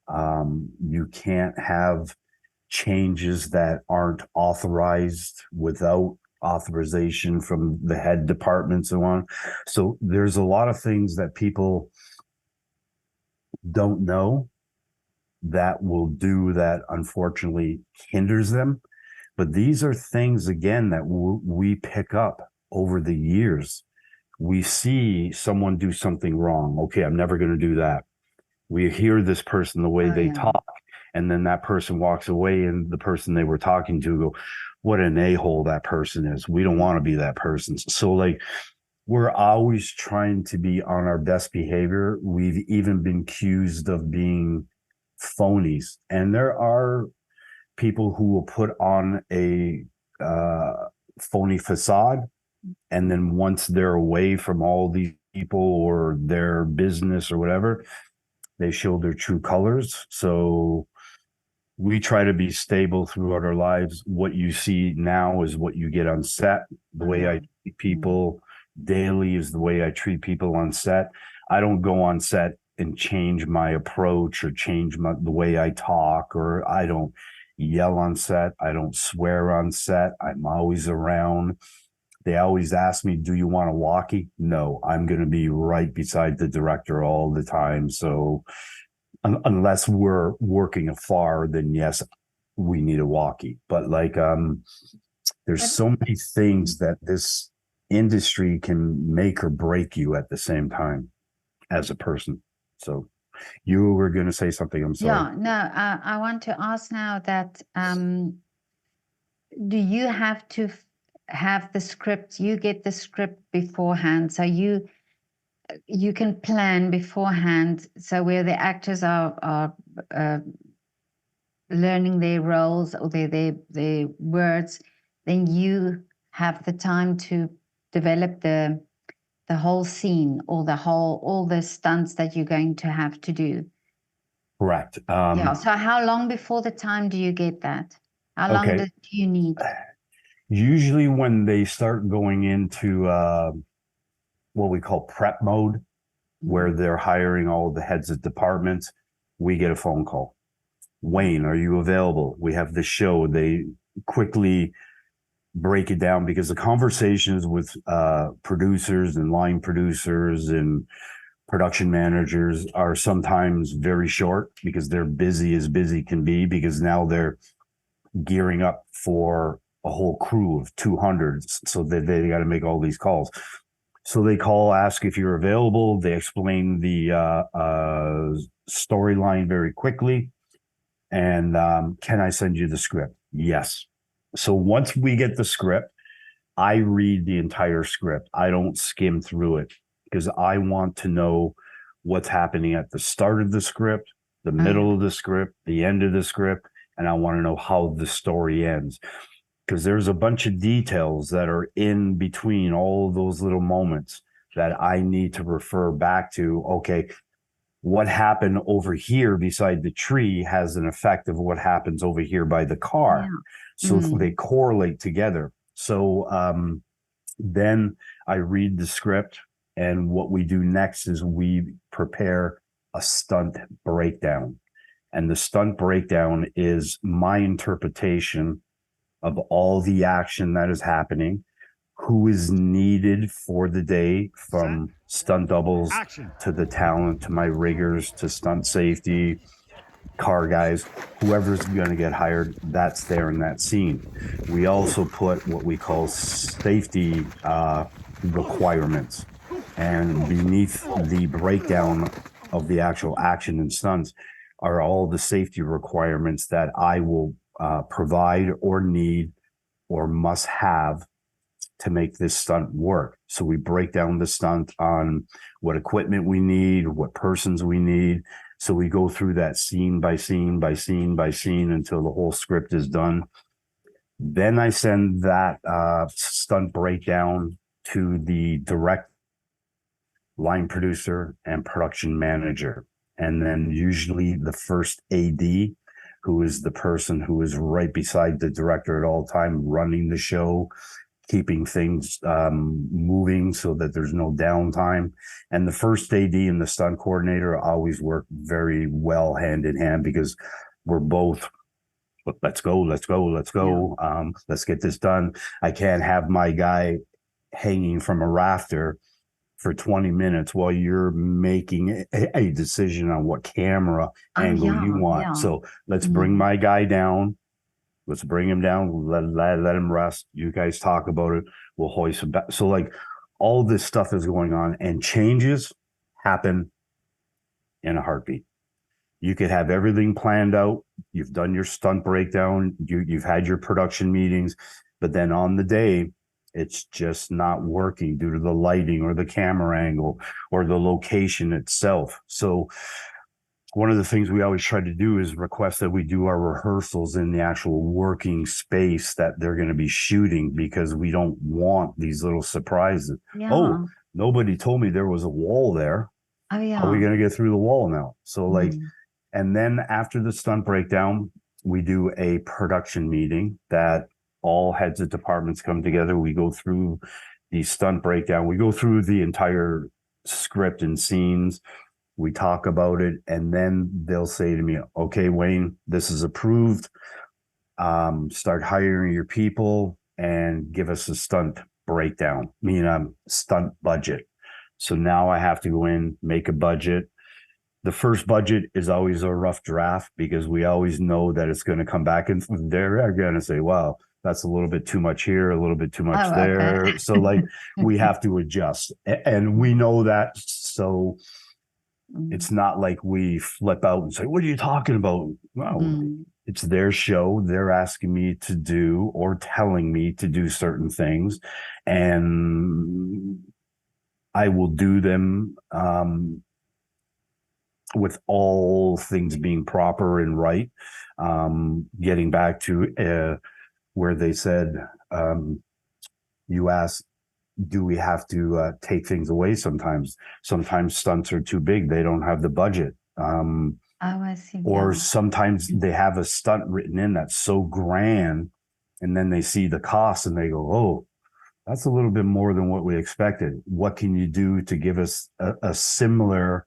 You can't have changes that aren't authorized without authorization from the head department, so on. So there's a lot of things that people don't know that will do that unfortunately hinders them. But these are things, again, that we pick up over the years. We see someone do something wrong. Okay, I'm never going to do that. We hear this person, the way they talk, and then that person walks away, and the person they were talking to go, what an a-hole that person is. We don't want to be that person. So like, we're always trying to be on our best behavior. We've even been accused of being phonies. And there are people who will put on a phony facade. And then once they're away from all these people or their business or whatever, they show their true colors. So we try to be stable throughout our lives. What you see now is what you get on set. The way I treat people daily is the way I treat people on set. I don't go on set and change my approach or change the way I talk, or I don't yell on set. I don't swear on set. I'm always around. They always ask me, do you want a walkie? No, I'm going to be right beside the director all the time. So unless we're working afar, then yes, we need a walkie. But like, there's so many things that this industry can make or break you at the same time as a person. So you were going to say something. I'm sorry. Yeah, no, I want to ask now that, do you have to have the script? You get the script beforehand, so you can plan beforehand. So where the actors are learning their roles or their words, then you have the time to develop the whole scene or all the stunts that you're going to have to do. Correct. Yeah. So how long before the time do you get that? How long do you need? Usually when they start going into what we call prep mode, where they're hiring all the heads of departments, we get a phone call. Wayne, are you available? We have the show. They quickly break it down because the conversations with producers and line producers and production managers are sometimes very short because they're busy as busy can be, because now they're gearing up for a whole crew of 200. So they got to make all these calls. So they call, ask if you're available. They explain the storyline very quickly. And can I send you the script? Yes. So once we get the script, I read the entire script. I don't skim through it because I want to know what's happening at the start of the script, the middle of the script, the end of the script, and I want to know how the story ends. Because there's a bunch of details that are in between all of those little moments that I need to refer back to. Okay, what happened over here beside the tree has an effect of what happens over here by the car. Yeah. So they correlate together. So then I read the script, and what we do next is we prepare a stunt breakdown. And the stunt breakdown is my interpretation of all the action that is happening, who is needed for the day, from stunt doubles to the talent, to my riggers, to stunt safety, car guys, whoever's going to get hired, that's there in that scene. We also put what we call safety requirements. And beneath the breakdown of the actual action and stunts are all the safety requirements that I will provide or need or must have to make this stunt work. So we break down the stunt on what equipment we need, what persons we need. So we go through that scene by scene by scene by scene until the whole script is done. Then I send that stunt breakdown to the direct line producer and production manager. And then usually the first AD, who is the person who is right beside the director at all time, running the show, keeping things moving so that there's no downtime. And the first AD and the stunt coordinator always work very well hand in hand, because we're both, let's go. Yeah. Let's get this done. I can't have my guy hanging from a rafter for 20 minutes while you're making a decision on what camera Oh, angle yeah, you want. yeah. So let's bring my guy down. Let's bring him down. Let him rest. You guys talk about it. We'll hoist him back. So like all this stuff is going on, and changes happen in a heartbeat. You could have everything planned out. You've done your stunt breakdown. You've had your production meetings, but then on the day, it's just not working due to the lighting or the camera angle or the location itself. So one of the things we always try to do is request that we do our rehearsals in the actual working space that they're going to be shooting, because we don't want these little surprises. Yeah. Oh, nobody told me there was a wall there. Oh, yeah. How are we going to get through the wall now? So like, Mm. and then after the stunt breakdown, we do a production meeting that all heads of departments come together. We go through the stunt breakdown. We go through the entire script and scenes. We talk about it, and then they'll say to me, okay, Wayne, this is approved. Start hiring your people and give us a stunt breakdown, stunt budget. So now I have to go in, make a budget. The first budget is always a rough draft, because we always know that it's going to come back and they're going to say, wow, that's a little bit too much here, a little bit too much there. Okay. So like we have to adjust, and we know that. So it's not like we flip out and say, what are you talking about? Well, it's their show. They're asking me to do or telling me to do certain things, and I will do them with all things being proper and right. Getting back to where they said, you asked, do we have to take things away sometimes? Sometimes stunts are too big. They don't have the budget. Oh, I see. Or Yeah. sometimes they have a stunt written in that's so grand, and then they see the cost and they go, oh, that's a little bit more than what we expected. What can you do to give us a similar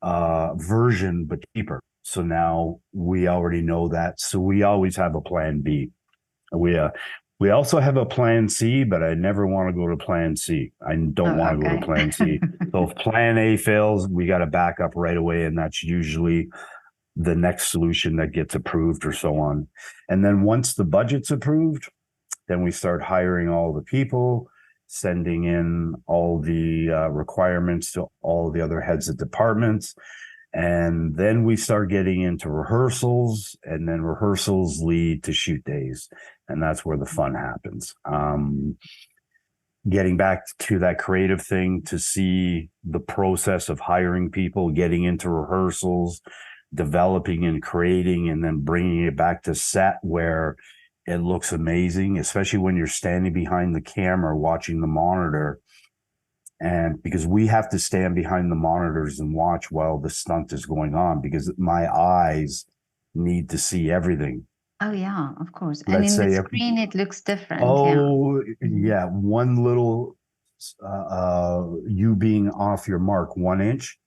version, but cheaper? So now we already know that. So we always have a plan B. We also have a plan C, but I never want to go to plan C. I don't want to go to plan C. So if plan A fails, we got to back up right away. And that's usually the next solution that gets approved, or so on. And then once the budget's approved, then we start hiring all the people, sending in all the requirements to all the other heads of departments. And then we start getting into rehearsals, and then rehearsals lead to shoot days. And that's where the fun happens. Getting back to that creative thing, to see the process of hiring people, getting into rehearsals, developing and creating, and then bringing it back to set where it looks amazing, especially when you're standing behind the camera watching the monitor. And because we have to stand behind the monitors and watch while the stunt is going on, because my eyes need to see everything. Oh, yeah, of course. And Let's in the say, screen, it looks different. oh, Yeah. yeah, one little, you being off your mark 1 inch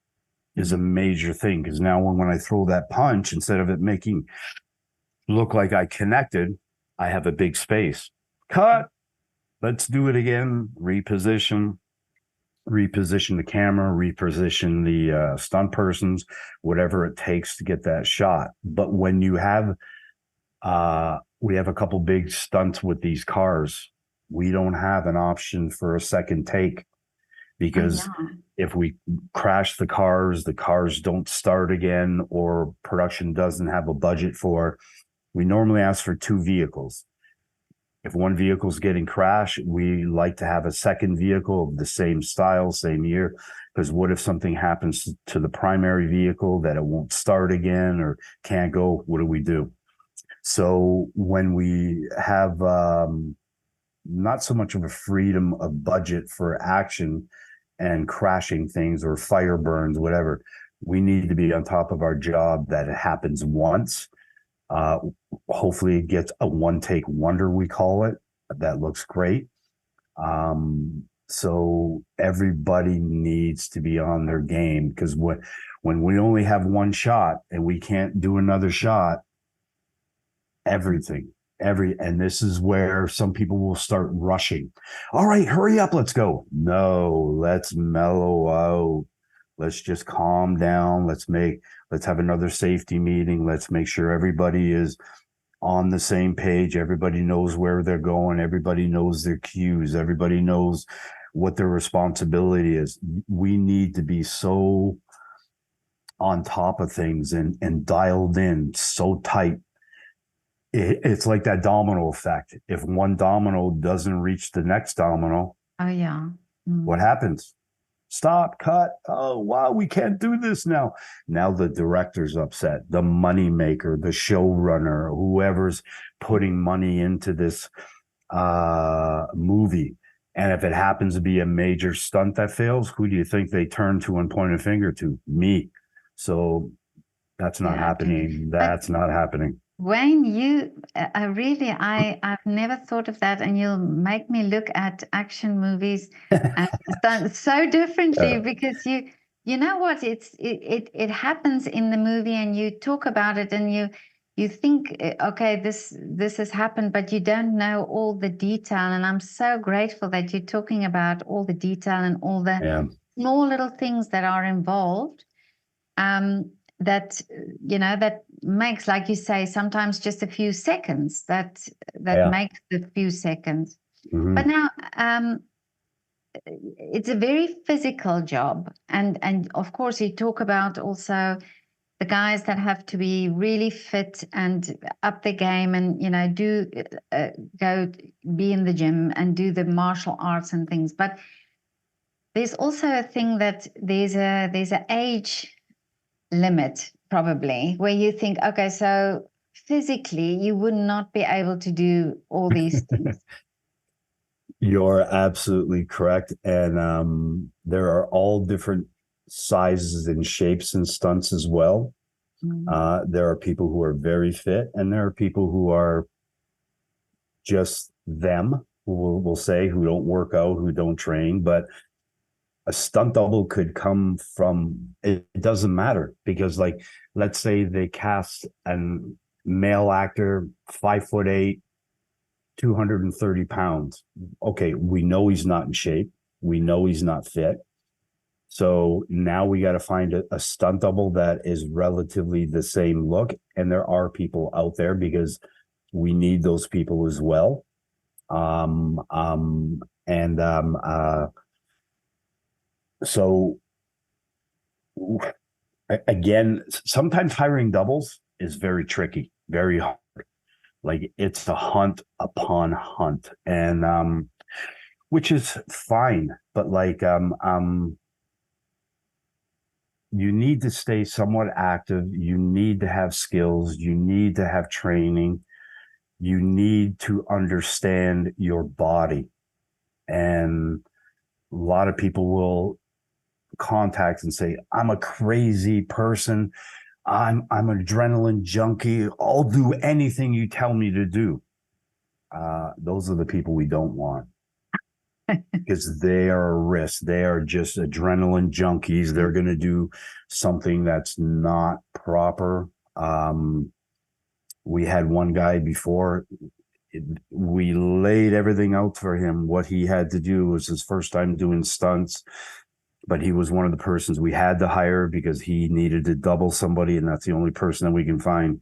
is a major thing. Because now when I throw that punch, instead of it making look like I connected, I have a big space. Cut. Let's do it again. Reposition the camera, reposition the stunt persons, whatever it takes to get that shot. But when you have, we have a couple big stunts with these cars, we don't have an option for a second take, because if we crash the cars don't start again, or production doesn't have a budget for, we normally ask for 2 vehicles. If one vehicle's getting crashed, we like to have a second vehicle of the same style, same year, because what if something happens to the primary vehicle that it won't start again or can't go? What do we do? So when we have not so much of a freedom of budget for action and crashing things or fire burns, whatever, we need to be on top of our job that it happens once. Hopefully it gets a one take wonder, we call it. That looks great. So everybody needs to be on their game, because when we only have one shot and we can't do another shot, and this is where some people will start rushing. All right, hurry up, let's go. No, let's mellow out. Let's just calm down. Let's have another safety meeting. Let's make sure everybody is on the same page. Everybody knows where they're going. Everybody knows their cues. Everybody knows what their responsibility is. We need to be so on top of things and dialed in so tight. It's like that domino effect. If one domino doesn't reach the next domino, Oh, yeah. what happens? Stop, cut. Oh, wow, we can't do this now. Now the director's upset, the money maker, the showrunner, whoever's putting money into this movie. And if it happens to be a major stunt that fails, who do you think they turn to and point a finger to? Me. So that's not happening. That's not happening. Wayne, you I've never thought of that, and you'll make me look at action movies and stuff so differently, because you know what, it happens in the movie, and you talk about it, and you think, okay, this has happened, but you don't know all the detail. And I'm so grateful that you're talking about all the detail and all the small little things that are involved. That that makes, like you say, sometimes just a few seconds that makes the few seconds. Mm-hmm. But now it's a very physical job, and of course you talk about also the guys that have to be really fit and up the game, and do go be in the gym and do the martial arts and things. But there's also a thing that there's an age limit, probably, where you think, okay, so physically you would not be able to do all these things. You're absolutely correct. And there are all different sizes and shapes and stunts as well. Mm-hmm. There are people who are very fit, and there are people who are just them, who will say, who don't work out, who don't train. But a stunt double could come from, it doesn't matter, because, like, let's say they cast a male actor, 5'8", 230 pounds. Okay, we know he's not in shape. We know he's not fit. So now we got to find a stunt double that is relatively the same look. And there are people out there, because we need those people as well. So again, sometimes hiring doubles is very tricky, very hard. Like, it's a hunt upon hunt, and which is fine, but like you need to stay somewhat active. You need to have skills. You need to have training. You need to understand your body. And a lot of people will contact and say, I'm a crazy person. I'm an adrenaline junkie. I'll do anything you tell me to do. Those are the people we don't want, because they are a risk. They are just adrenaline junkies. They're going to do something that's not proper. We had one guy before. We laid everything out for him. What he had to do was his first time doing stunts, but he was one of the persons we had to hire because he needed to double somebody, and that's the only person that we can find.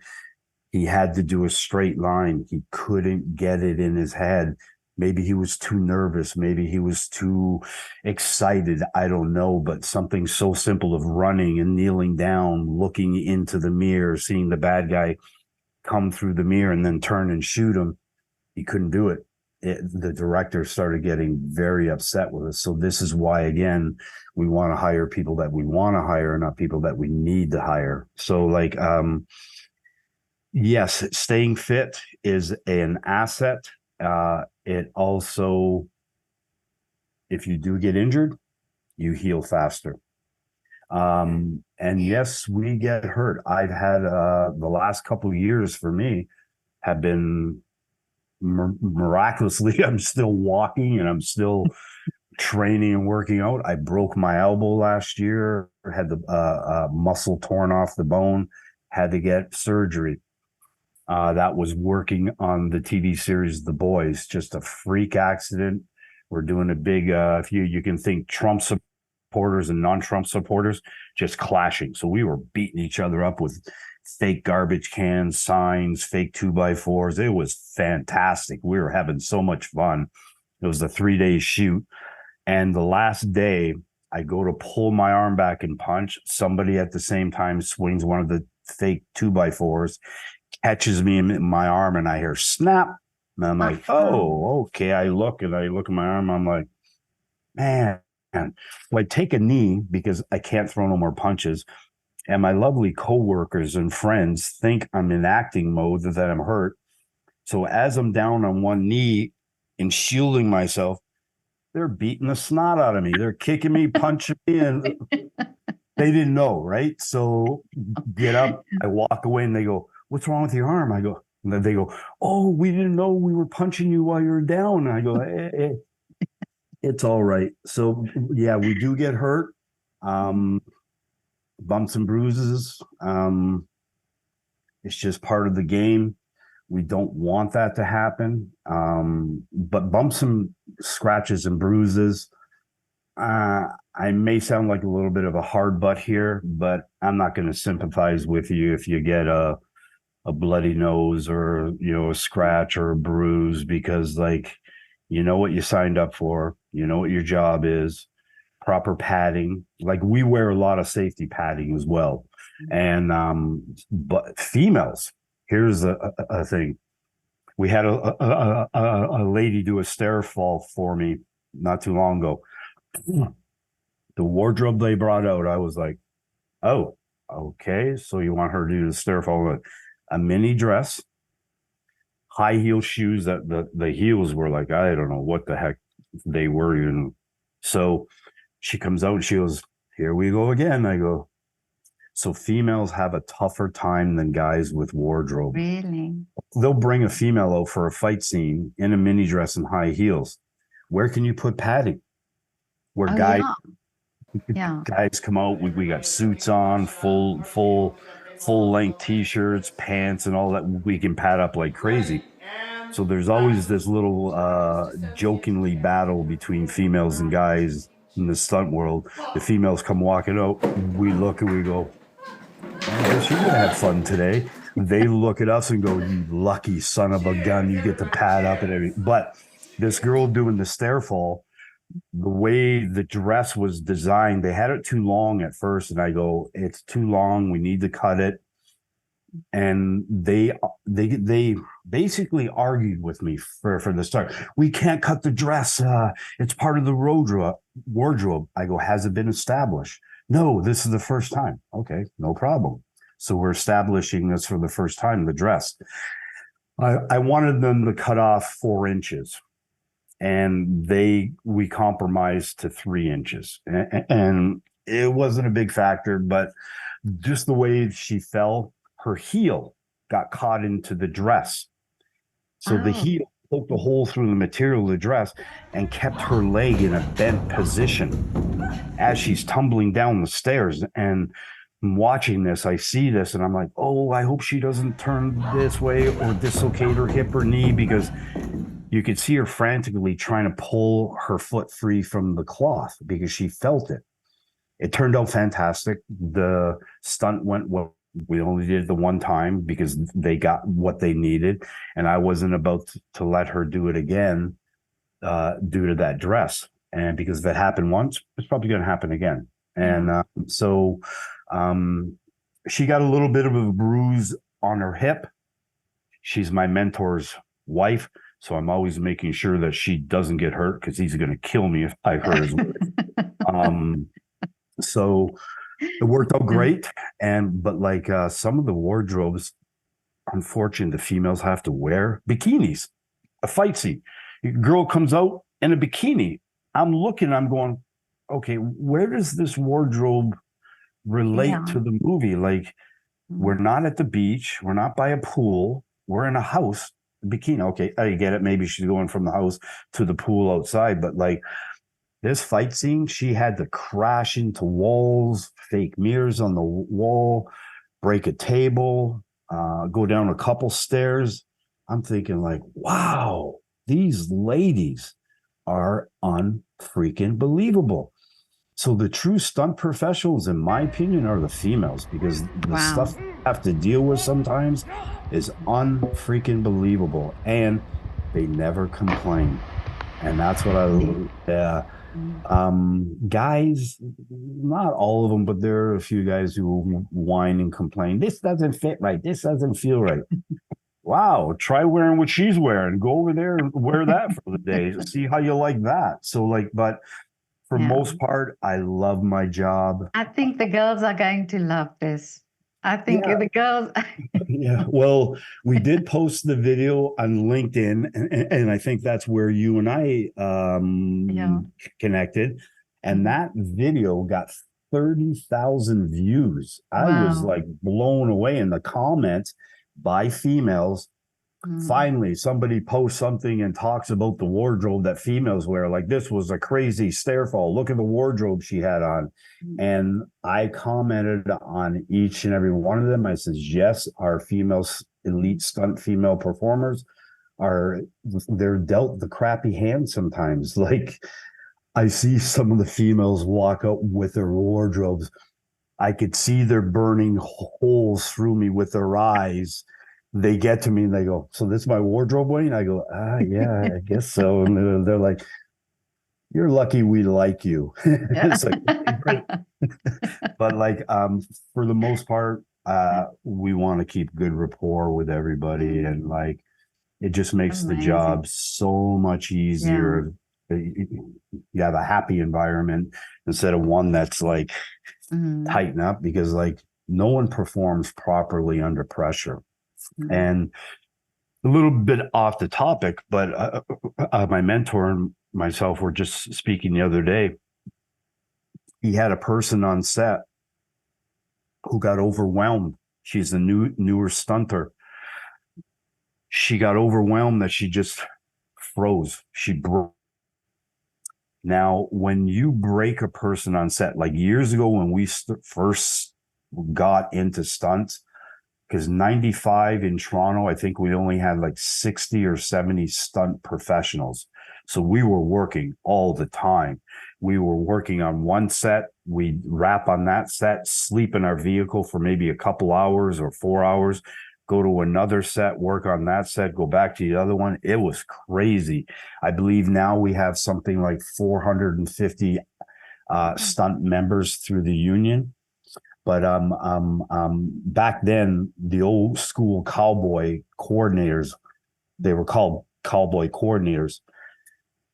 He had to do a straight line. He couldn't get it in his head. Maybe he was too nervous. Maybe he was too excited. I don't know, but something so simple of running and kneeling down, looking into the mirror, seeing the bad guy come through the mirror and then turn and shoot him. He couldn't do it. The director started getting very upset with us. So this is why, again, we want to hire people that we want to hire, not people that we need to hire. So, like, Yes, staying fit is an asset. It also, if you do get injured, you heal faster. And yes, we get hurt. I've had the last couple of years for me have been miraculously, I'm still walking and I'm still training and working out. I broke my elbow last year, had the muscle torn off the bone, had to get surgery. That was working on the TV series The Boys, just a freak accident. We're doing a big, if you can think Trump supporters and non-Trump supporters just clashing. So we were beating each other up with fake garbage cans, signs, fake 2x4s. It was fantastic. We were having so much fun. It was a 3-day shoot. And the last day, I go to pull my arm back and punch. Somebody at the same time swings one of the fake 2x4s, catches me in my arm, and I hear snap. And I'm like, oh, okay. I look at my arm. I'm like, man. So I take a knee because I can't throw no more punches. And my lovely coworkers and friends think I'm in acting mode, that I'm hurt. So as I'm down on one knee and shielding myself, they're beating the snot out of me. They're kicking me, punching me, and they didn't know, right? So get up, I walk away, and they go, "What's wrong with your arm?" I go, and then they go, "Oh, we didn't know we were punching you while you were down." And I go, it's all right. So yeah, we do get hurt. Bumps and bruises. It's just part of the game. We don't want that to happen. But bumps and scratches and bruises. I may sound like a little bit of a hard butt here, but I'm not going to sympathize with you if you get a bloody nose or, a scratch or a bruise, because like, you know what you signed up for, you know what your job is, proper padding. Like we wear a lot of safety padding as well. And, but females, here's a thing. We had a lady do a stair fall for me not too long ago. The wardrobe they brought out, I was like, oh, okay. So you want her to do the stair fall? A mini dress, high heel shoes that the heels were like, I don't know what the heck they were even. So she comes out and she goes, here we go again. I go, so females have a tougher time than guys with wardrobe. Really? They'll bring a female out for a fight scene in a mini dress and high heels. Where can you put padding? Where guys come out, we got suits on, full length t-shirts, pants, and all that. We can pad up like crazy. So there's always this little jokingly battle between females and guys in the stunt world. The females come walking out, we look and we go, I guess you're gonna have fun today. They look at us and go, you lucky son of a gun, you get to pad up and everything. But this girl doing the stair fall, the way the dress was designed, they had it too long at first, and I go, it's too long, we need to cut it. And they basically argued with me for the start. We can't cut the dress, it's part of the wardrobe. I go, has it been established? No, this is the first time. Okay, no problem. So we're establishing this for the first time, the dress. I wanted them to cut off 4 inches, and we compromised to 3 inches, and it wasn't a big factor, but just the way she fell, her heel got caught into the dress. So the heel poked a hole through the material of the dress and kept her leg in a bent position as she's tumbling down the stairs. And watching this, I see this and I'm like, oh, I hope she doesn't turn this way or dislocate her hip or knee, because you could see her frantically trying to pull her foot free from the cloth because she felt it. It turned out fantastic. The stunt went well. We only did it the one time because they got what they needed, and I wasn't about to let her do it again due to that dress. And because if it happened once, it's probably going to happen again. And so she got a little bit of a bruise on her hip. She's my mentor's wife, so I'm always making sure that she doesn't get hurt, because he's going to kill me if I hurt his wife. So it worked out great. But like some of the wardrobes unfortunate the females have to wear bikinis. A fight scene, a girl comes out in a bikini. I'm looking, I'm going, okay, where does this wardrobe relate Yeah. to the movie? Like, we're not at the beach, we're not by a pool, we're in a house, bikini. Okay, I get it. Maybe she's going from the house to the pool outside, but like this fight scene, she had to crash into walls, fake mirrors on the wall, break a table, go down a couple stairs. I'm thinking like, wow, these ladies are unfreaking believable. So the true stunt professionals, in my opinion, are the females, because the Wow. stuff they have to deal with sometimes is unfreaking believable, and they never complain. And that's what guys, not all of them, but there are a few guys who whine and complain. This doesn't fit right. This doesn't feel right. Wow, try wearing what she's wearing. Go over there and wear that for the day. See how you like that. So like, but for Yeah. most part, I love my job. I think the girls are going to love this. I think Yeah. the girls. Yeah. Well, we did post the video on LinkedIn, and I think that's where you and I Yeah. connected. And Mhm. that video got 30,000 views. I was Wow. like blown away in the comments by females. Finally, somebody posts something and talks about the wardrobe that females wear. Like, this was a crazy stairfall. Look at the wardrobe she had on. And I commented on each and every one of them. I says, yes, our females, elite stunt female performers they're dealt the crappy hand sometimes. Like, I see some of the females walk out with their wardrobes. I could see they're burning holes through me with their eyes. They get to me and they go, so this is my wardrobe, Wayne? I go, yeah, I guess so. And they're like, you're lucky we like you. It's like, great. But like, for the most part, we want to keep good rapport with everybody. And like, it just makes the Amazing. job so much easier. You have a happy environment instead of one that's like tighten up, because like no one performs properly under pressure. And a little bit off the topic, but my mentor and myself were just speaking the other day. He had a person on set who got overwhelmed. She's a newer stunter. She got overwhelmed that she just froze. She broke. Now, when you break a person on set, like years ago when we first got into stunts, because 95 in Toronto, I think we only had like 60 or 70 stunt professionals. So we were working all the time. We were working on one set, we'd wrap on that set, sleep in our vehicle for maybe a couple hours or 4 hours, go to another set, work on that set, go back to the other one. It was crazy. I believe now we have something like 450 stunt members through the union. But back then, the old school cowboy coordinators, they were called cowboy coordinators.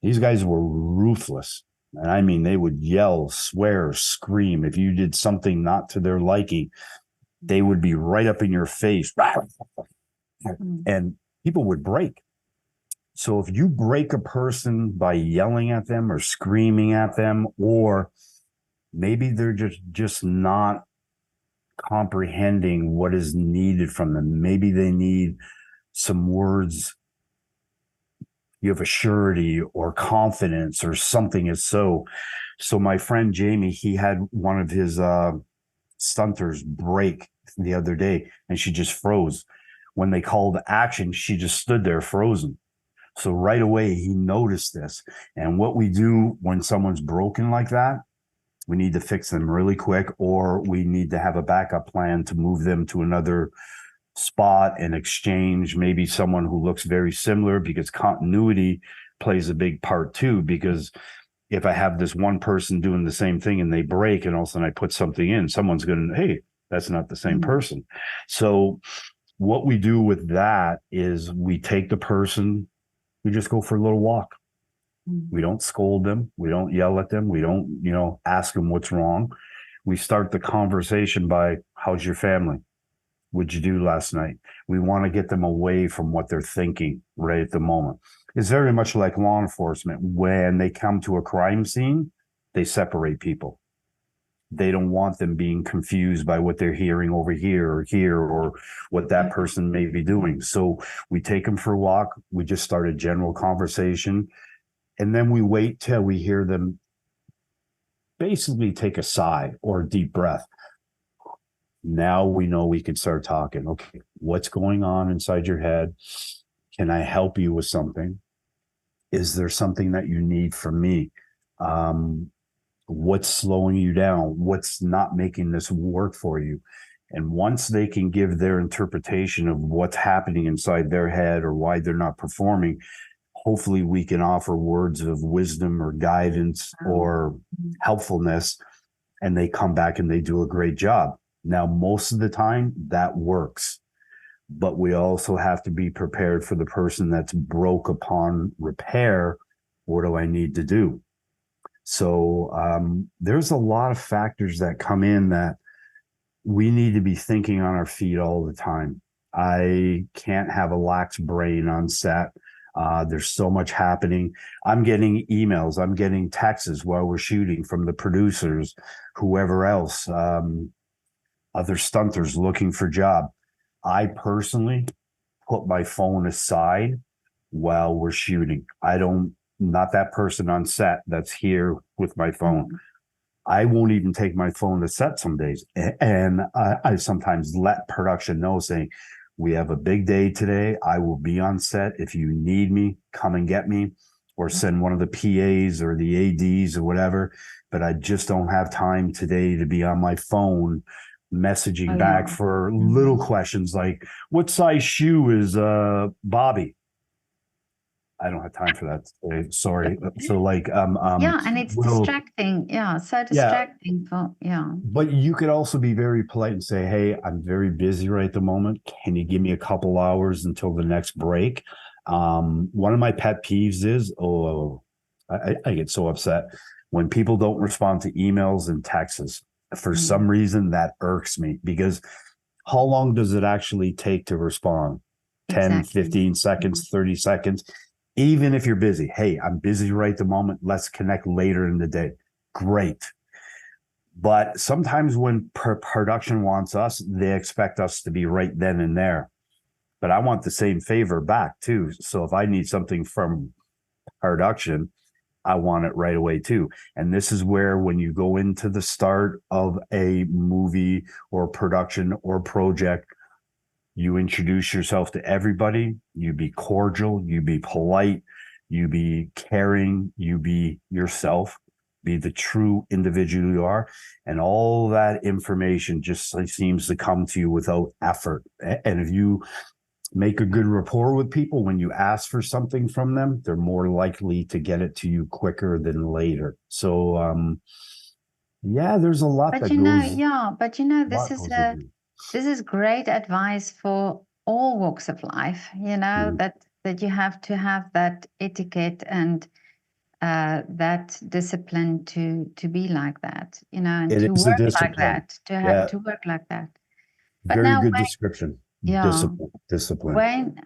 These guys were ruthless. And I mean, they would yell, swear, scream. If you did something not to their liking, they would be right up in your face. And people would break. So if you break a person by yelling at them or screaming at them, or maybe they're just not comprehending what is needed from them. Maybe they need some words. You have a surety or confidence or something is so. So my friend Jamie, he had one of his stunters break the other day, and she just froze. When they called action, she just stood there frozen. So right away, he noticed this. And what we do when someone's broken like that, we need to fix them really quick, or we need to have a backup plan to move them to another spot and exchange maybe someone who looks very similar, because continuity plays a big part too. Because if I have this one person doing the same thing and they break and all of a sudden I put something in, someone's going to, hey, that's not the same person. So what we do with that is we take the person, we just go for a little walk. We don't scold them. We don't yell at them. We don't, ask them what's wrong. We start the conversation by, how's your family? What'd you do last night? We want to get them away from what they're thinking right at the moment. It's very much like law enforcement. When they come to a crime scene, they separate people. They don't want them being confused by what they're hearing over here or what that person may be doing. So we take them for a walk. We just start a general conversation. And then we wait till we hear them basically take a sigh or a deep breath. Now we know we can start talking. Okay, what's going on inside your head? Can I help you with something? Is there something that you need from me? What's slowing you down? What's not making this work for you? And once they can give their interpretation of what's happening inside their head or why they're not performing, hopefully we can offer words of wisdom or guidance or helpfulness, and they come back and they do a great job. Now, most of the time that works, but we also have to be prepared for the person that's broke upon repair. What do I need to do? So there's a lot of factors that come in that we need to be thinking on our feet all the time. I can't have a lax brain on set. There's so much happening. I'm getting emails, I'm getting texts while we're shooting from the producers, whoever else, other stunters looking for job. I personally put my phone aside while we're shooting. Not that person on set that's here with my phone. I won't even take my phone to set some days. And I sometimes let production know, saying, we have a big day today. I will be on set. If you need me, come and get me, or send one of the PAs or the ADs or whatever. But I just don't have time today to be on my phone messaging back for little questions like, what size shoe is Bobby? I don't have time for that today. Sorry. So like and it's distracting. Yeah, so distracting But you could also be very polite and say, hey, I'm very busy right at the moment. Can you give me a couple hours until the next break? One of my pet peeves is, I get so upset when people don't respond to emails and texts. For some reason, that irks me, because how long does it actually take to respond? 10, 15 seconds, 30 seconds. Even if you're busy, hey, I'm busy right at the moment. Let's connect later in the day. Great. But sometimes when production wants us, they expect us to be right then and there. But I want the same favor back too. So if I need something from production, I want it right away too. And this is where, when you go into the start of a movie or production or project, you introduce yourself to everybody. You be cordial, you be polite, you be caring, you be yourself, be the true individual you are. And all that information just seems to come to you without effort. And if you make a good rapport with people, when you ask for something from them, they're more likely to get it to you quicker than later. So, there's a lot that goes. This is great advice for all walks of life, that you have to have that etiquette and that discipline to be like that, and to work like that, to work like that. But very now, good description. Discipline. Wayne,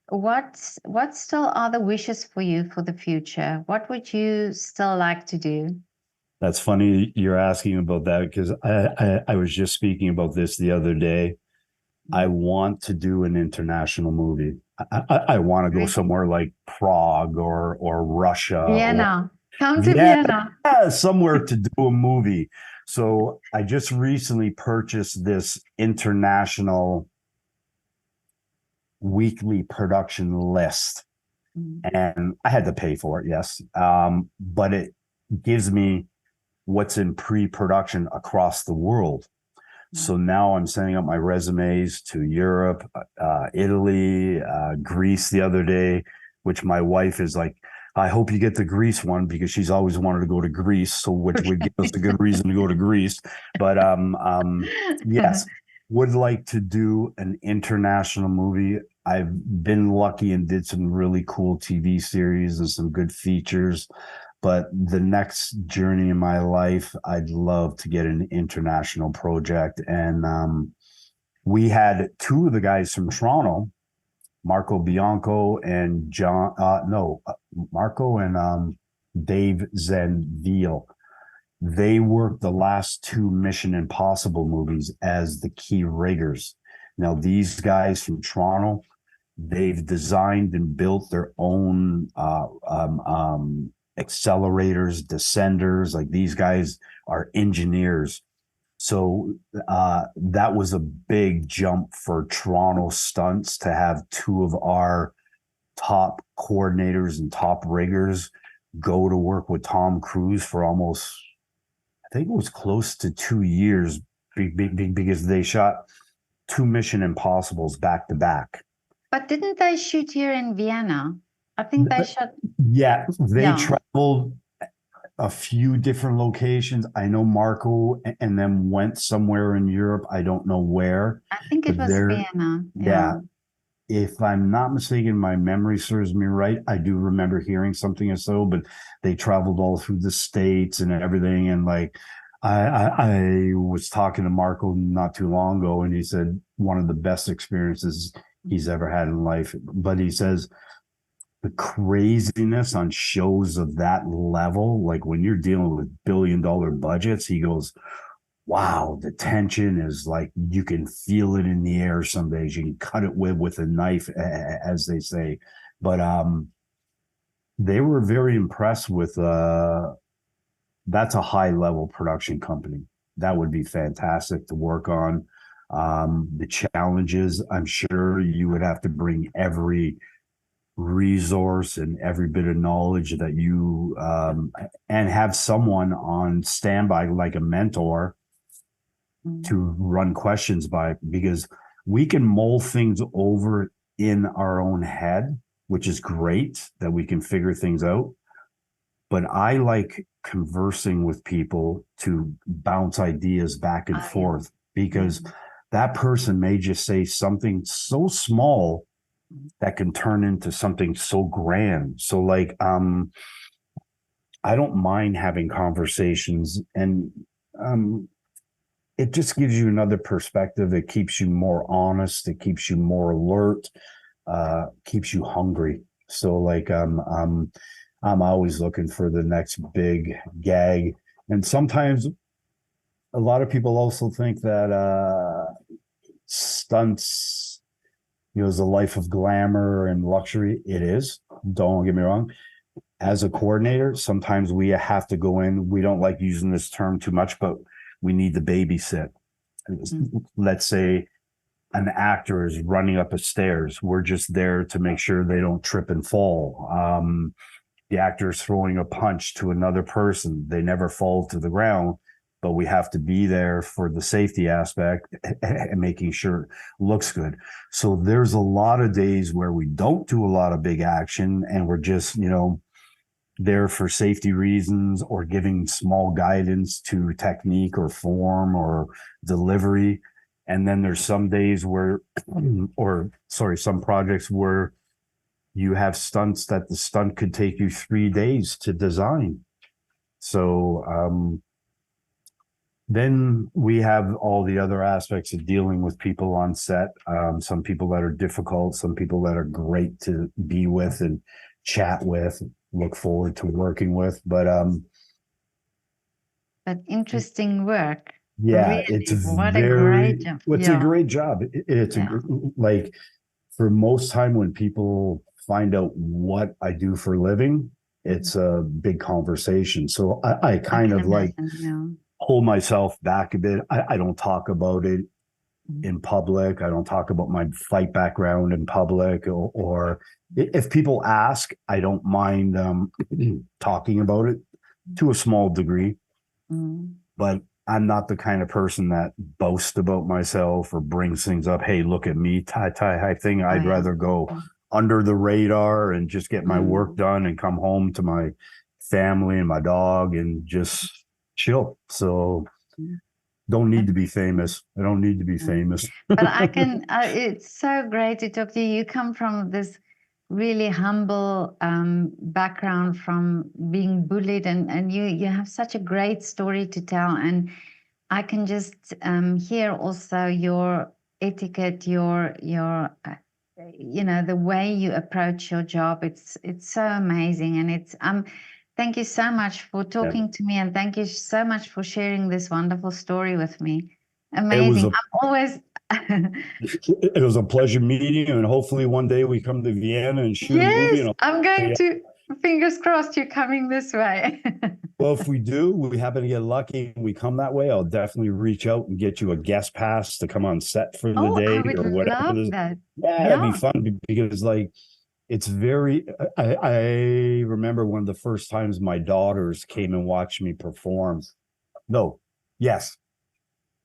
what still are the wishes for you for the future? What would you still like to do? That's funny you're asking about that, because I was just speaking about this the other day. I want to do an international movie. I want to go somewhere like Prague or Russia. Vienna. Come to Vienna. Yeah, somewhere to do a movie. So I just recently purchased this international weekly production list. And I had to pay for it, yes. But it gives me what's in pre-production across the world. So now I'm sending out my resumes to Europe, Italy, Greece the other day, which my wife is like, I hope you get the Greece one, because she's always wanted to go to Greece. So which would give us a good reason to go to Greece. But yes, would like to do an international movie. I've been lucky and did some really cool TV series and some good features. But the next journey in my life, I'd love to get an international project. And we had two of the guys from Toronto, Marco Bianco and Marco and Dave Zenville. They worked the last two Mission Impossible movies as the key riggers. Now, these guys from Toronto, they've designed and built their own accelerators, descenders. Like, these guys are engineers. So that was a big jump for Toronto Stunts to have two of our top coordinators and top riggers go to work with Tom Cruise for almost, I think it was close to 2 years, because they shot two Mission Impossibles back to back. But didn't they shoot here in Vienna? I think they shot. Yeah, they Yeah. traveled a few different locations. I know Marco and then went somewhere in Europe. I don't know where. I think it But was they're- Vienna. Yeah. If I'm not mistaken, my memory serves me right. I do remember hearing something or so, but they traveled all through the States and everything. And like, I was talking to Marco not too long ago, and he said one of the best experiences he's ever had in life. But he says the craziness on shows of that level, like when you're dealing with billion-dollar budgets, he goes, wow, the tension is like, you can feel it in the air some days. You can cut it with a knife, as they say. But they were very impressed with that's a high level production company. That would be fantastic to work on. The challenges, I'm sure you would have to bring every resource and every bit of knowledge that you and have someone on standby, like a mentor, to run questions by, because we can mull things over in our own head, which is great that we can figure things out. But I like conversing with people to bounce ideas back and forth, because that person may just say something so small that can turn into something so grand. So like, I don't mind having conversations, and it just gives you another perspective. It keeps you more honest. It keeps you more alert, keeps you hungry. So like, I'm always looking for the next big gag. And sometimes a lot of people also think that stunts, is a life of glamour and luxury. It is. Don't get me wrong. As a coordinator, sometimes we have to go in. We don't like using this term too much, but we need to babysit. Let's say an actor is running up a stairs. We're just there to make sure they don't trip and fall. The actor is throwing a punch to another person. They never fall to the ground, but we have to be there for the safety aspect and making sure it looks good. So there's a lot of days where we don't do a lot of big action, and we're just, there for safety reasons, or giving small guidance to technique or form or delivery. And then there's some days where, some projects where you have stunts that the stunt could take you 3 days to design. So then we have all the other aspects of dealing with people on set. Some people that are difficult, some people that are great to be with and chat with, look forward to working with. But interesting work. yeah, Really, it's what a great job. It's a great job. It's like, for most time when people find out what I do for a living, it's a big conversation. So I kind of like hold myself back a bit. I don't talk about it in public. I don't talk about my fight background in public, or if people ask, I don't mind talking about it to a small degree. But I'm not the kind of person that boasts about myself or brings things up. Hey, look at me, type thing. I'd rather go under the radar and just get my work done and come home to my family and my dog and just chill. So don't need to be famous. I don't need to be famous. But I can, it's so great to talk to you. You come from this really humble background, from being bullied, and you have such a great story to tell. And I can just hear also your etiquette, you know, the way you approach your job. It's so amazing, and it's thank you so much for talking to me, and thank you so much for sharing this wonderful story with me. Amazing. I'm always It was a pleasure meeting you, and hopefully one day we come to Vienna and shoot a movie. Yes, I'm going to, fingers crossed, you're coming this way. Well, if we do, we happen to get lucky and we come that way, I'll definitely reach out and get you a guest pass to come on set for the day I would or whatever. love that. Yeah, it'd be fun because like it's very I remember one of the first times my daughters came and watched me perform. No, yes.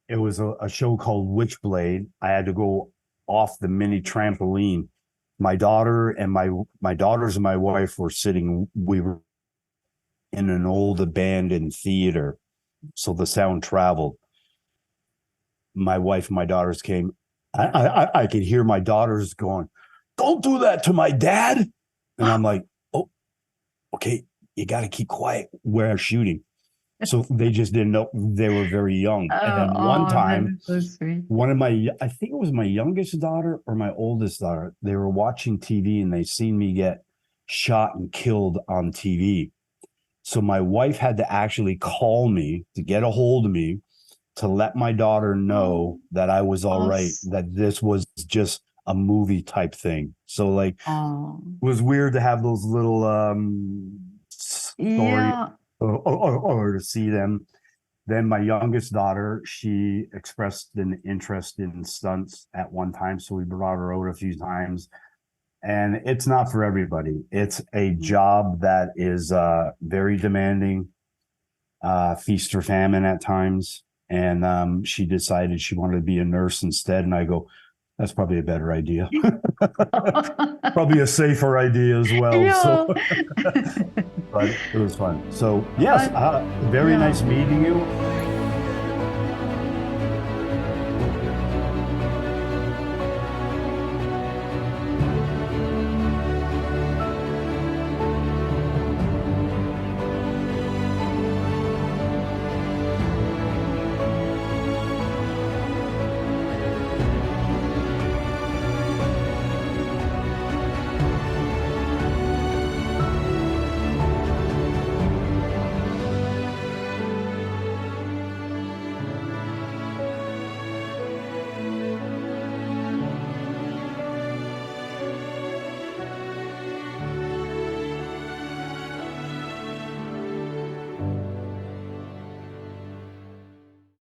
It was a show called Witchblade. I had to go off the mini trampoline. My daughters and my wife were sitting, we were in an old abandoned theater. So the sound traveled. My wife and my daughters came. I could hear my daughters going, "Don't do that to my dad." And I'm like, "Oh, okay, you got to keep quiet. We're shooting." So they just didn't know. They were very young. And then one time, so sweet. I think it was my youngest daughter or my oldest daughter, they were watching TV and they seen me get shot and killed on TV. So my wife had to actually call me to get a hold of me to let my daughter know that I was all right, that this was just a movie type thing. So like, it was weird to have those little stories or to see them. Then my youngest daughter, she expressed an interest in stunts at one time, so we brought her out a few times. And it's not for everybody. It's a job that is very demanding, feast or famine at times. And she decided she wanted to be a nurse instead. And I go, that's probably a better idea. Probably a safer idea as well. So, but it was fun. So yes, very nice meeting you.